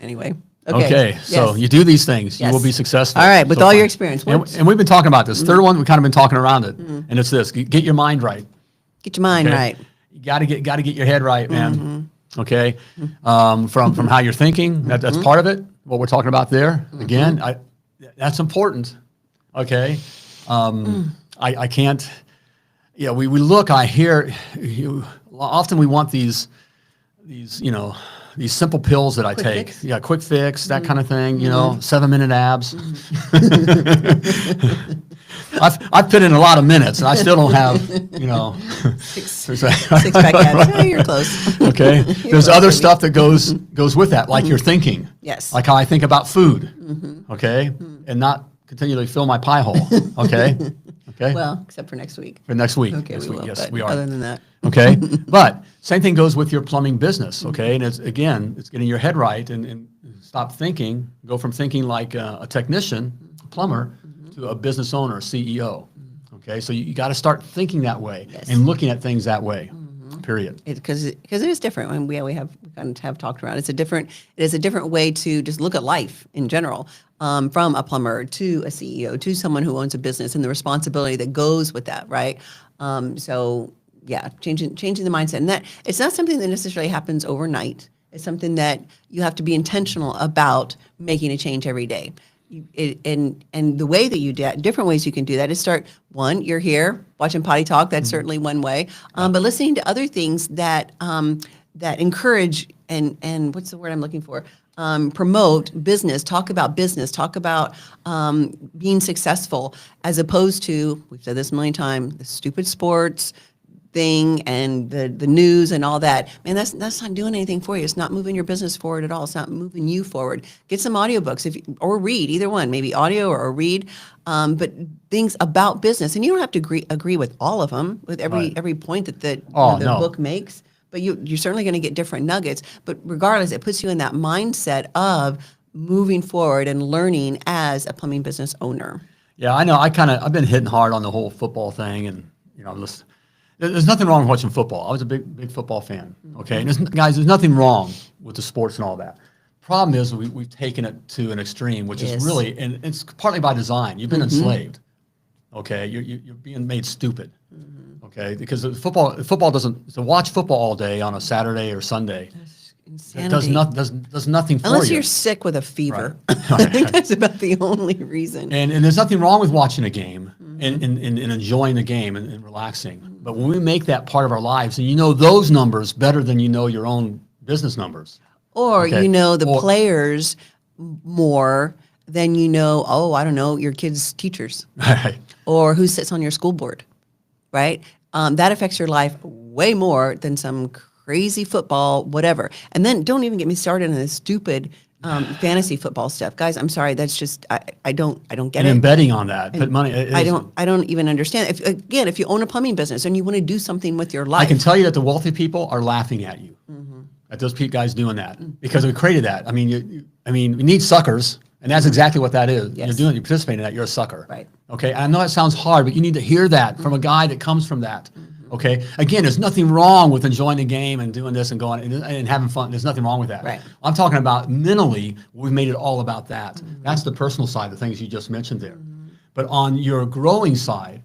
Anyway. Okay. So Yes. you do these things, you Yes. will be successful. All right, with So all your far. experience. And we've been talking about this. Third one, we've kind of been talking around it, and it's this: get your mind right. Get your mind Okay? right. You got to get your head right, man. Okay, from how you're thinking, that's part of it. What we're talking about there, again, that's important. Okay, I can't. Yeah, we look. I hear. Often we want these these simple pills that I Quick take. fix? Yeah, quick fix, that kind of thing. 7-minute abs. I've put in a lot of minutes, and I still don't have Six-pack abs. Yeah, you're close. Okay. There's other stuff that goes with that, like your thinking. Yes. Like how I think about food. Okay. And not continually fill my pie hole. Okay. Okay. Okay. Well, except for next week. For next week. Okay, Next we week. will. Yes, But we are. other than that, Okay. But same thing goes with your plumbing business. Okay. And it's, again, it's getting your head right and stop thinking, go from thinking like a technician, a plumber, to a business owner, CEO. Okay. So you got to start thinking that way Yes. and looking at things that way, period. because it is different. When we kind of have talked around, it is a different way to just look at life in general. From a plumber to a CEO to someone who owns a business and the responsibility that goes with that, right? So yeah, changing the mindset, and that it's not something that necessarily happens overnight. It's something that you have to be intentional about making a change every day. And the way that you do that, different ways you can do that is start one, you're here watching Potty Talk. That's certainly one way, but listening to other things that that encourage and what's the word I'm looking for? Promote business, talk about being successful, as opposed to, we've said this a million times, the stupid sports thing and the news and all that. Man, that's not doing anything for you. It's not moving your business forward at all. It's not moving you forward. Get some audiobooks or read, either one, maybe audio or read, but things about business. And you don't have to agree with all of them, with every point that the book makes. But you're certainly going to get different nuggets. But regardless, it puts you in that mindset of moving forward and learning as a plumbing business owner. Yeah, I know. I've been hitting hard on the whole football thing, and there's nothing wrong with watching football. I was a big football fan. Okay, and there's nothing wrong with the sports and all that. Problem is we've taken it to an extreme, which is really, and it's partly by design. You've been enslaved. Okay, you're being made stupid. Okay, because football doesn't, to watch football all day on a Saturday or Sunday, it does nothing for you. Unless you're sick with a fever. Right. I think that's about the only reason. And there's nothing wrong with watching a game and enjoying the game and relaxing. But when we make that part of our lives, and you know those numbers better than you know your own business numbers. Or you know the players more than you know, I don't know, your kids' teachers. Right. Or who sits on your school board, right? That affects your life way more than some crazy football, whatever. And then don't even get me started on this stupid fantasy football stuff, guys. I'm sorry, that's just I don't get it. And betting on that, put money. I don't even understand. If you own a plumbing business and you want to do something with your life, I can tell you that the wealthy people are laughing at you, at those guys doing that, because we created that. I mean, we need suckers. And that's exactly what that is. Yes. You're participating in that, you're a sucker. Right. Okay, and I know that sounds hard, but you need to hear that from a guy that comes from that. Okay, again, there's nothing wrong with enjoying the game and doing this and going and having fun. There's nothing wrong with that. Right. I'm talking about mentally, we've made it all about that. That's the personal side of things you just mentioned there. But on your growing side,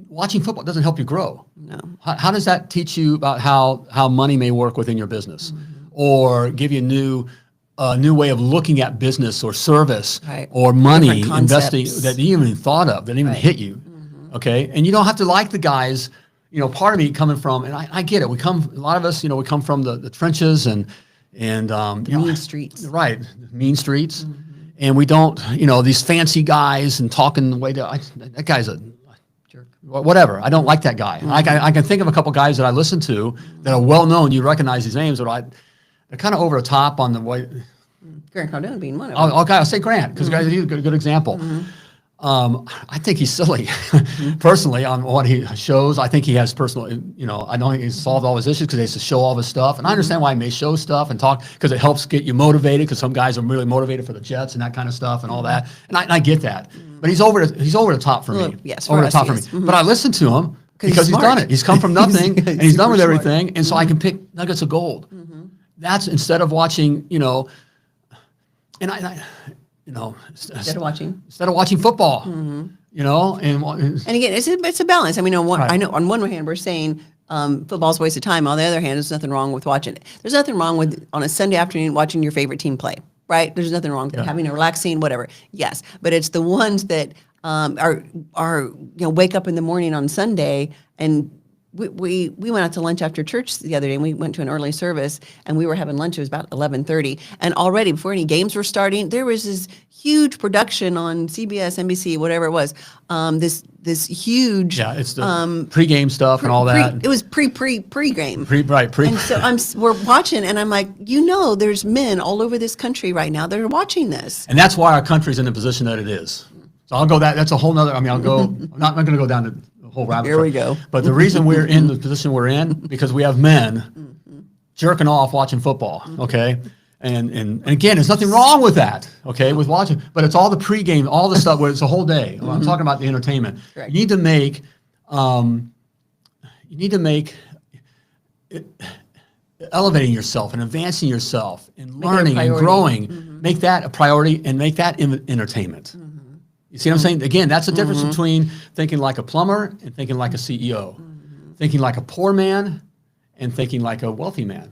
watching football doesn't help you grow. No. How does that teach you about how money may work within your business, or give you a new way of looking at business or service or money investing that you even thought of, that even hit you? Okay, and you don't have to like the guys. Part of me coming from, and I get it. A lot of us, we come from the trenches and mean streets, right? Mean streets, and we don't, these fancy guys and talking the way that guy's a jerk. Whatever. I don't like that guy. I can think of a couple guys that I listen to that are well known. You recognize these names, but they're kind of over the top on the way. Grant Cardone being one of them. Okay, I'll say Grant because he's a good example. I think he's silly, personally, on what he shows. I think he has personal, I don't think he's solved all his issues because he has to show all his stuff. And I understand why he may show stuff and talk because it helps get you motivated, because some guys are really motivated for the Jets and that kind of stuff and all that. And I get that. But he's over the top for me. Yes, over the top for me. But I listen to him because he's done it. He's come from nothing and he's done with everything. Smart. And so I can pick nuggets of gold. That's instead of watching, instead of watching football, and again, it's a balance. I mean, I know on one hand we're saying football's a waste of time. On the other hand, there's nothing wrong with watching it. There's nothing wrong with on a Sunday afternoon watching your favorite team play, right? There's nothing wrong with having a relaxing whatever. Yes, but it's the ones that are wake up in the morning on Sunday and. We went out to lunch after church the other day, and we went to an early service, and we were having lunch. It was about 11:30, and already before any games were starting, there was this huge production on CBS, NBC, whatever it was. This huge it's the pre-game stuff and all that. It was pre-game. Pre. And so we're watching, and I'm like, there's men all over this country right now that are watching this, and that's why our country's in the position that it is. So I'll go that's a whole nother, I mean, I'm not going to go down the whole rabbit Here trail. we go. But the reason we're in the position we're in, because we have men jerking off watching football, okay? And again, there's nothing wrong with that, okay, with watching, but it's all the pregame, all the stuff where it's a whole day. Well, I'm talking about the entertainment. Correct. You need to make elevating yourself and advancing yourself and Make it a learning and priority. growing, make that a priority and make that entertainment. You see what I'm saying? Again, that's the difference between thinking like a plumber and thinking like a CEO, thinking like a poor man and thinking like a wealthy man.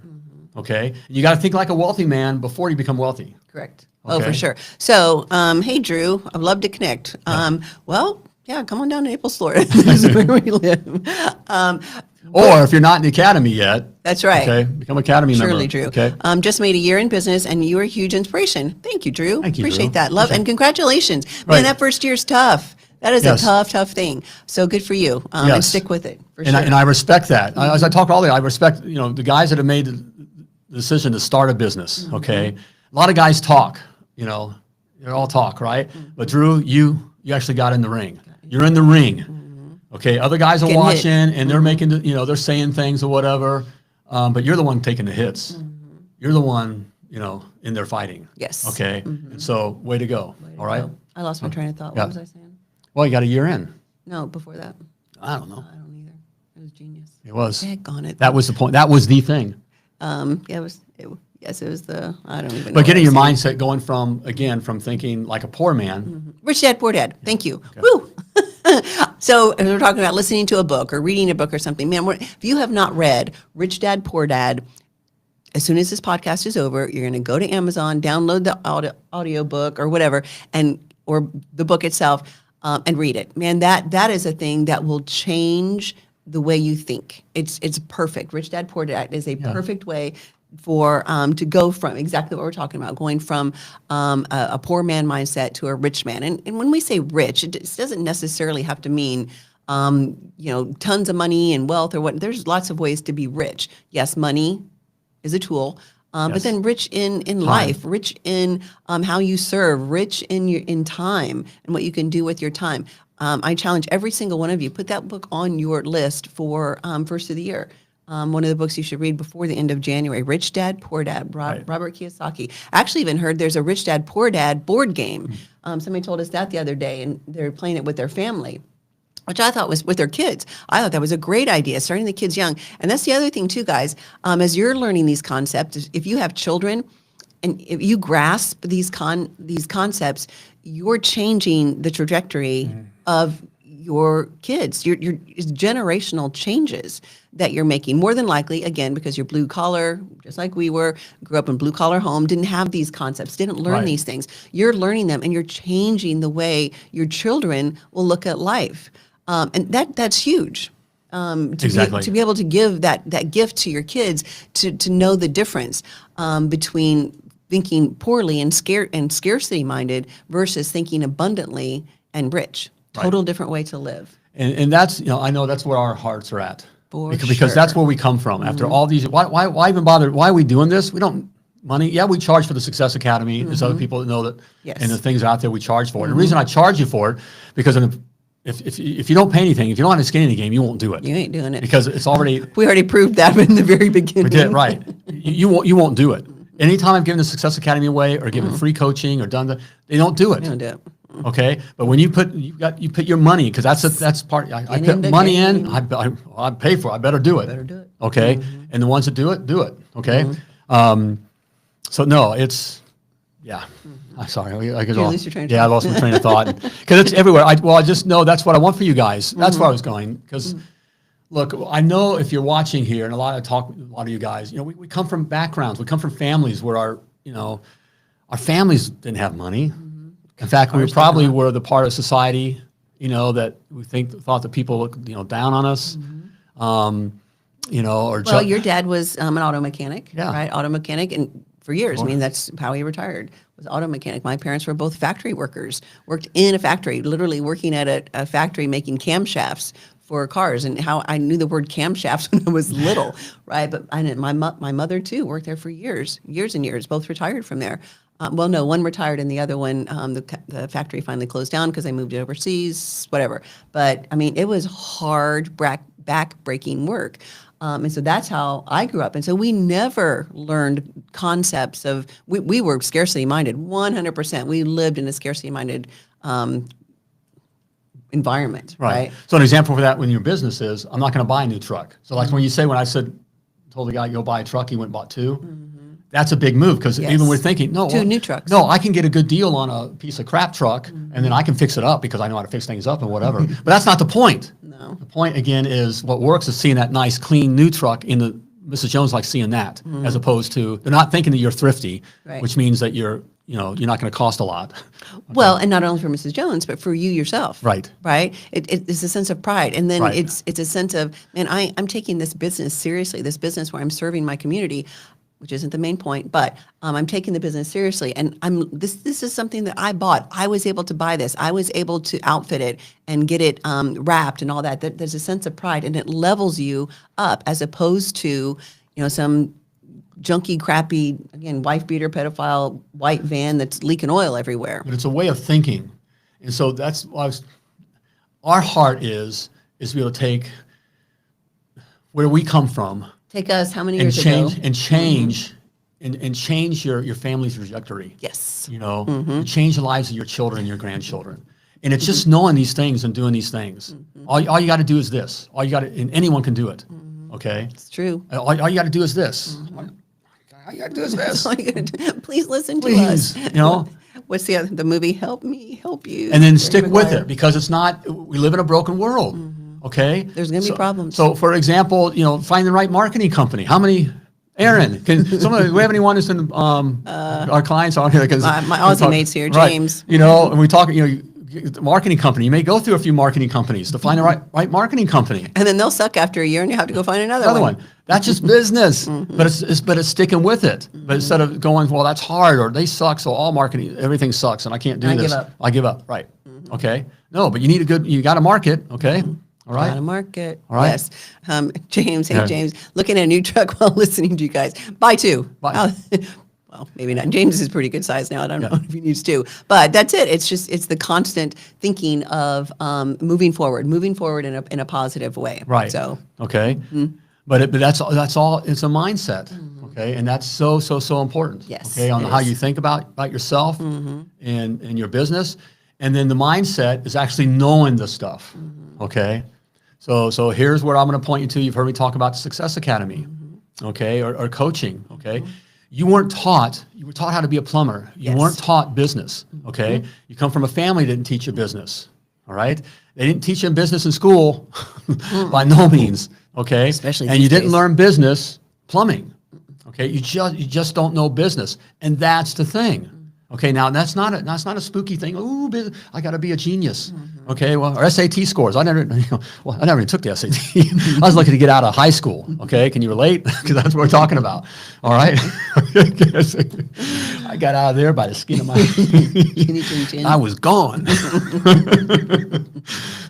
Okay, you got to think like a wealthy man before you become wealthy. Correct. Oh, Okay. for sure. So, hey, Drew, I'd love to connect. Well, yeah, come on down to Naples, Florida. This is where we live. Or if you're not in the academy yet, That's right. okay, become academy member. Surely, Drew. Okay, Just made a year in business, and you are a huge inspiration. Thank you, Drew. Thank you, Appreciate Drew. that. Love and congratulations. Right. Man, that first year's tough. That is Yes. a tough thing. So good for you. And Yes. stick with it. For and sure. I respect that. As I talk all day, I respect the guys that have made the decision to start a business. Okay, a lot of guys talk. They all talk, right? But Drew, you actually got in the ring. You're in the ring. Okay, other guys are Getting hit. watching and they're making they're saying things or whatever, but you're the one taking the hits. You're the one in there fighting. Yes. Okay, and so way to go. All right. I lost my train of thought. Yeah. What was I saying? Well, you got a year in. No, before that. I don't know. I don't either. It was genius. It was. Daggone it. That was the point. That was the thing. Yeah, it was. Yes, it was the. I don't even know. But getting your what I was mindset going from thinking like a poor man. saying. Rich Dad, Poor Dad. Thank you. Woo. So if we're talking about listening to a book or reading a book or something, man, if you have not read Rich Dad, Poor Dad, as soon as this podcast is over, you're going to go to Amazon, download the audio book or whatever, or the book itself, and read it. Man, that is a thing that will change the way you think. It's perfect. Rich Dad, Poor Dad is a perfect way for to go from exactly what we're talking about, going from a poor man mindset to a rich man. And when we say rich, it doesn't necessarily have to mean tons of money and wealth or what. There's lots of ways to be rich. Yes, money is a tool, but then rich in life, rich in how you serve, rich in time and what you can do with your time. I challenge every single one of you, put that book on your list for first of the year. One of the books you should read before the end of January, Rich Dad, Poor Dad, Robert Kiyosaki. I actually even heard there's a Rich Dad, Poor Dad board game. Somebody told us that the other day, and they're playing it with their family, which I thought was with their kids. I thought that was a great idea, starting the kids young. And that's the other thing too, guys. As you're learning these concepts, if you have children, and if you grasp these concepts, you're changing the trajectory of your kids. It's generational changes that you're making, more than likely, again, because you're blue collar, just like we were, grew up in blue collar home, didn't have these concepts, didn't learn these things. You're learning them, and you're changing the way your children will look at life, and that's huge. To be able to give that gift to your kids, to know the difference between thinking poorly and scarcity minded versus thinking abundantly and rich. Total different way to live. And that's, I know that's where our hearts are at. Because sure. that's where we come from. After all these, why even bother? Why are we doing this? We don't money. Yeah, we charge for the Success Academy. There's other people that know that, and the things out there we charge for. And the reason I charge you for it, because if you don't pay anything, if you don't have a skin in the game, you won't do it. You ain't doing it. Because it's already. We already proved that in the very beginning. We did, right. You won't do it. Anytime I've given the Success Academy away or given free coaching or done that, they don't do it. You don't do it. Okay, but when you put your money, because that's part. I put money in. I pay for it. I better do it. Better do it. Okay, and the ones that do it, do it. Okay, so no, it's I'm sorry. I lose your train of I lost my train of thought because it's everywhere. I just know that's what I want for you guys. That's where I was going because. Look, I know if you're watching here, and a lot of you guys, we come from backgrounds. We come from families where our families didn't have money. In fact, we probably were the part of society, that we thought that people looked, down on us, Well, your dad was an auto mechanic, Yeah. right? Auto mechanic, and for years, I mean, that's how he retired, was auto mechanic. My parents were both factory workers, worked in a factory, literally working at a factory making camshafts for cars, and how I knew the word camshafts when I was little, right? But I didn't. My mother too worked there for years and years, both retired from there. Well, no, one retired and the other one, the factory finally closed down because they moved it overseas, whatever. But I mean, it was hard, back-breaking work. And so that's how I grew up. And so we never learned concepts of, we were scarcity minded, 100%. We lived in a scarcity minded environment, right? So an example for that when your business is, I'm not going to buy a new truck. So like when you say, when I told the guy, go buy a truck, he went and bought two. That's a big move because even we're thinking, two new trucks. No, I can get a good deal on a piece of crap truck and then I can fix it up because I know how to fix things up and whatever. But that's not the point. No. The point again is what works is seeing that nice, clean, new truck in the, Mrs. Jones likes seeing that as opposed to, they're not thinking that you're thrifty, which means that you're not going to cost a lot. Well, and not only for Mrs. Jones, but for you yourself. Right. Right? It's a sense of pride. And then it's a sense of, man, I'm taking this business seriously, this business where I'm serving my community, which isn't the main point, but I'm taking the business seriously. And this is something that I bought. I was able to buy this. I was able to outfit it and get it wrapped and all that. There's a sense of pride, and it levels you up as opposed to, some junky, crappy, again, wife beater, pedophile, white van that's leaking oil everywhere. But it's a way of thinking. And so that's why our heart is to be able to take where we come from. Take us how many years ago? And change your family's trajectory. Yes. And change the lives of your children and your grandchildren. And it's just knowing these things and doing these things. All you got to do is this. And anyone can do it. Okay? It's true. All you got to do is this. All you got to do is this. Please listen to us. What's the movie? Help me, help you. And then stick with it because it's not, we live in a broken world. Okay? There's going to be problems. So, for example, find the right marketing company. How many, Aaron, do we have anyone who's in our clients on here? My Aussie mates here, James. Right, and we talk, the marketing company. You may go through a few marketing companies to find the right marketing company. And then they'll suck after a year and you have to go find another one. That's just business, but it's sticking with it. But instead of going, well, that's hard, or they suck, so all marketing, everything sucks, and I can't do this. I give up. Right. Okay. No, but you got to market. Okay. All right. Got to market. All right. Yes. James, James, looking at a new truck while listening to you guys. Buy two. Buy. Well, maybe not. James is pretty good size now. I don't know if he needs two. But that's it. It's the constant thinking of moving forward in a positive way. Right. So. Okay. But that's all. It's a mindset. Okay. And that's so important. Yes. Okay. On how you think about yourself and your business. And then the mindset is actually knowing the stuff. Okay. So here's where I'm going to point you to. You've heard me talk about the Success Academy, okay, or coaching, okay. You were taught how to be a plumber. You weren't taught business, okay. You come from a family that didn't teach you business, all right. They didn't teach you business in school, by no means, okay. Especially and you didn't learn business plumbing, okay. You just don't know business, and that's the thing. Okay, now that's not a spooky thing. Ooh, I got to be a genius. Okay, well, our SAT scores. I never even took the SAT. I was lucky to get out of high school. Okay, can you relate? Because that's what we're talking about. All right, I got out of there by the skin of my. I was gone.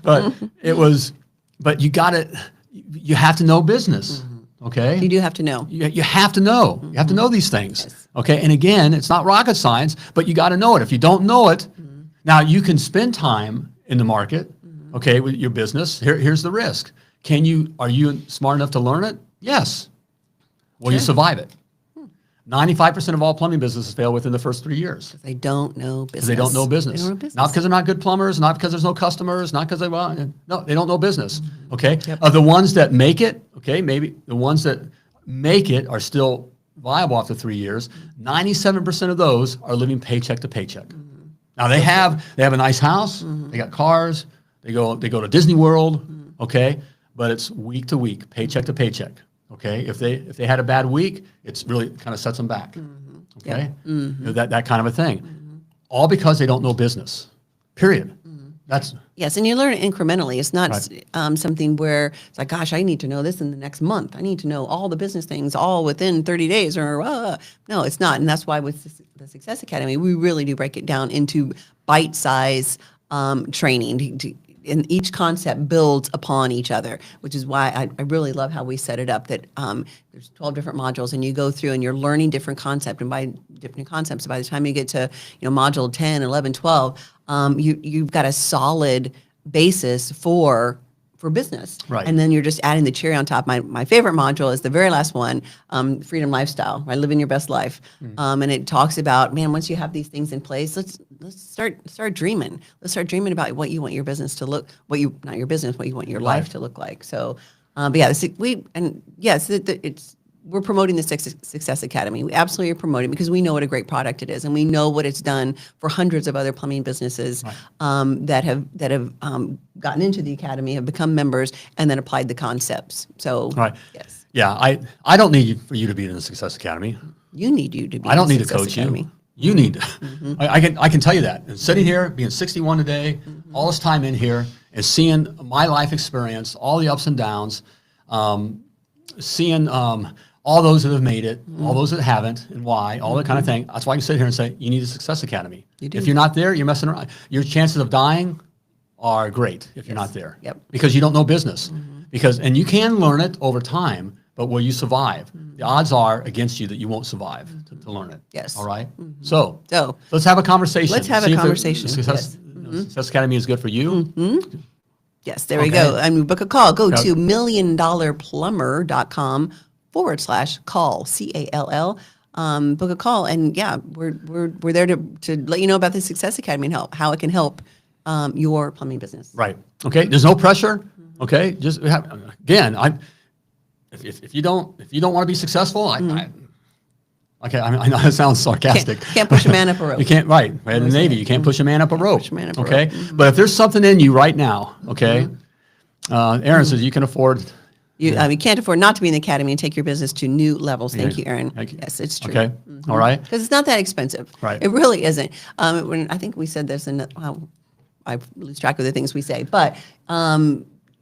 But you have to know business. Okay. You do have to know. You have to know. You have to know these things. Yes. Okay. And again, it's not rocket science, but you got to know it. If you don't know it, now you can spend time in the market, okay, with your business. Here's the risk. Are you smart enough to learn it? Yes. Will you survive it? 95% of all plumbing businesses fail within the first 3 years. They don't know business. Because they don't know business. Not because they're not good plumbers, not because there's no customers, not because they don't know business. Okay? Yep. Of the ones that make it, okay, maybe the ones that make it are still viable after 3 years. 97% of those are living paycheck to paycheck. Now they have a nice house, they got cars, they go to Disney World, okay, but it's week to week, paycheck to paycheck. Okay, if they had a bad week, it's really kind of sets them back. Okay, that kind of a thing, all because they don't know business. Period. That's yes, and you learn it incrementally. It's not something where it's like, gosh, I need to know this in the next month. I need to know all the business things all within 30 days. Or no, it's not, and that's why with the Success Academy, we really do break it down into bite-size training. and each concept builds upon each other, which is why I really love how we set it up. That there's 12 different modules, and you go through and you're learning different concepts, and by different concepts, by the time you get to module 10, 11, 12, you've got a solid basis for business. Right. And then you're just adding the cherry on top. My favorite module is the very last one, Freedom Lifestyle, right? Living your best life. And it talks about, man, once you have these things in place, let's start dreaming. Let's start dreaming about what you want your business to look, what you want your life to look like. So, but yeah, we're promoting the Success Academy. We absolutely are promoting because we know what a great product it is, and we know what it's done for hundreds of other plumbing businesses that have gotten into the academy, have become members, and then applied the concepts. So, yes, yeah, I don't need for you to be in the Success Academy. you need you to be. I don't in the need to Success coach Academy. you. You need to. I can tell you that. And sitting here, being 61 today, all this time in here, and seeing my life experience, all the ups and downs, seeing all those that have made it, all those that haven't, and why, all that kind of thing. That's why I can sit here and say, you need a Success Academy. You do. If you're not there, you're messing around. Your chances of dying are great if you're not there. Yep. Because you don't know business. And you can learn it over time, but will you survive? The odds are against you that you won't survive to learn it. Yes. All right? So So let's have a conversation. let's have See a if conversation. Success, Success Academy is good for you. yes, there we go. And book a call. Go to milliondollarplumber.com/call, CALL. Book a call, and yeah, we're there to let you know about the Success Academy and how it can help your plumbing business. Right. Okay. There's no pressure. Okay. Just again, if you don't want to be successful, I know that sounds sarcastic. Can't push a man up a rope. You can't. Right. In the Navy, you can't push a man up a rope. Push a man up a okay. rope. But if there's something in you right now, okay, Aaron says you can afford. You can't afford not to be in the academy and take your business to new levels. Thank you, Aaron. Thank you. Yes, it's true. Okay. All right. Because it's not that expensive. Right. It really isn't. When I think we said this, and I lose track of the things we say, but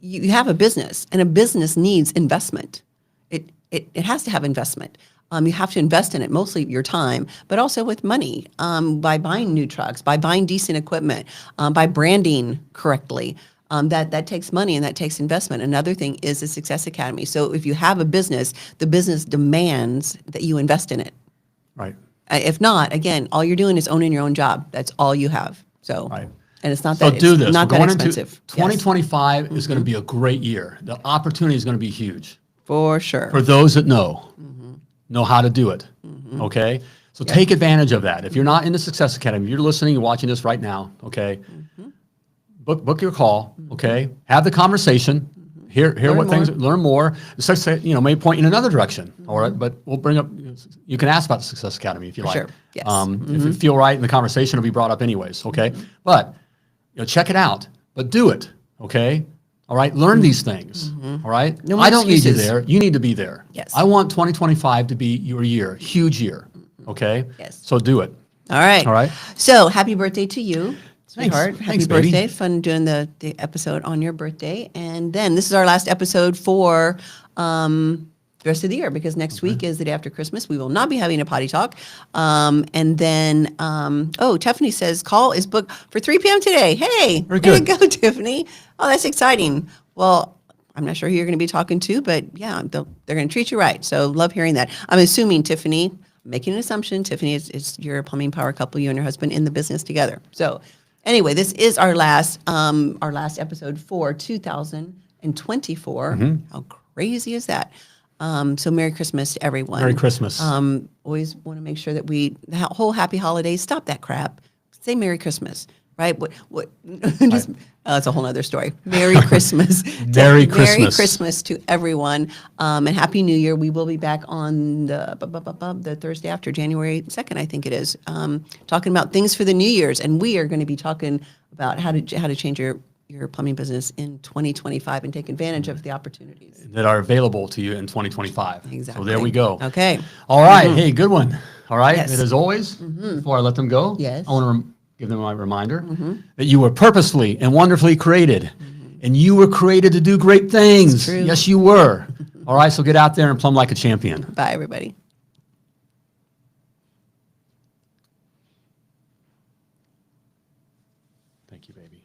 you have a business, and a business needs investment. It has to have investment. You have to invest in it, mostly your time, but also with money, by buying new trucks, by buying decent equipment, by branding correctly. That takes money and that takes investment. Another thing is the Success Academy. So if you have a business, the business demands that you invest in it. Right. If not, again, all you're doing is owning your own job. That's all you have. So, Right. And it's not So that do this. not We're that going expensive. into 2025 is going to be a great year. The opportunity is going to be huge For sure. for those that know how to do it. Okay. So take advantage of that. If you're not in the Success Academy, if you're listening, you're watching this right now. Okay. Book your call. Okay. Have the conversation. Hear what things. Learn more. May point in another direction. All right. But we'll bring up. You can ask about the Success Academy if you like. Sure. Yes. If you feel right, and the conversation will be brought up anyways. Okay. But check it out. But do it. Okay. All right. Learn these things. All right. No more I don't need you excuses. there. You need to be there. Yes. I want 2025 to be your year, huge year. Okay. Yes. So do it. All right. All right. So happy birthday to you, sweetheart. Thanks. Happy Thanks, baby. birthday. Fun doing the episode on your birthday. And then this is our last episode for the rest of the year, because next week is the day after Christmas. We will not be having a potty talk. And then, Tiffany says call is booked for 3 p.m. today. Hey, Very way to good. go, Tiffany. Oh, that's exciting. Well, I'm not sure who you're going to be talking to, but yeah, they're going to treat you right. So love hearing that. I'm assuming Tiffany, making an assumption, Tiffany is your plumbing power couple, you and your husband in the business together. So anyway, this is our last episode for 2024. How crazy is that? So Merry Christmas to everyone. Merry Christmas. Always want to make sure that the whole happy holidays, stop that crap. Say Merry Christmas, right? It's a whole other story. Merry Christmas. Merry Merry Christmas. Christmas to everyone. And Happy New Year. We will be back on the Thursday after, January 2nd, I think it is, talking about things for the New Year's. And we are going to be talking about how to change your plumbing business in 2025 and take advantage of the opportunities that are available to you in 2025. Exactly. So there we go. Okay. All right. Hey, good one. All right. Yes. And as always, before I let them go, Yes. I want to give them my reminder that you were purposefully and wonderfully created, and you were created to do great things. true. Yes, you were. All right. So get out there and plumb like a champion. Bye, everybody. Thank you, baby.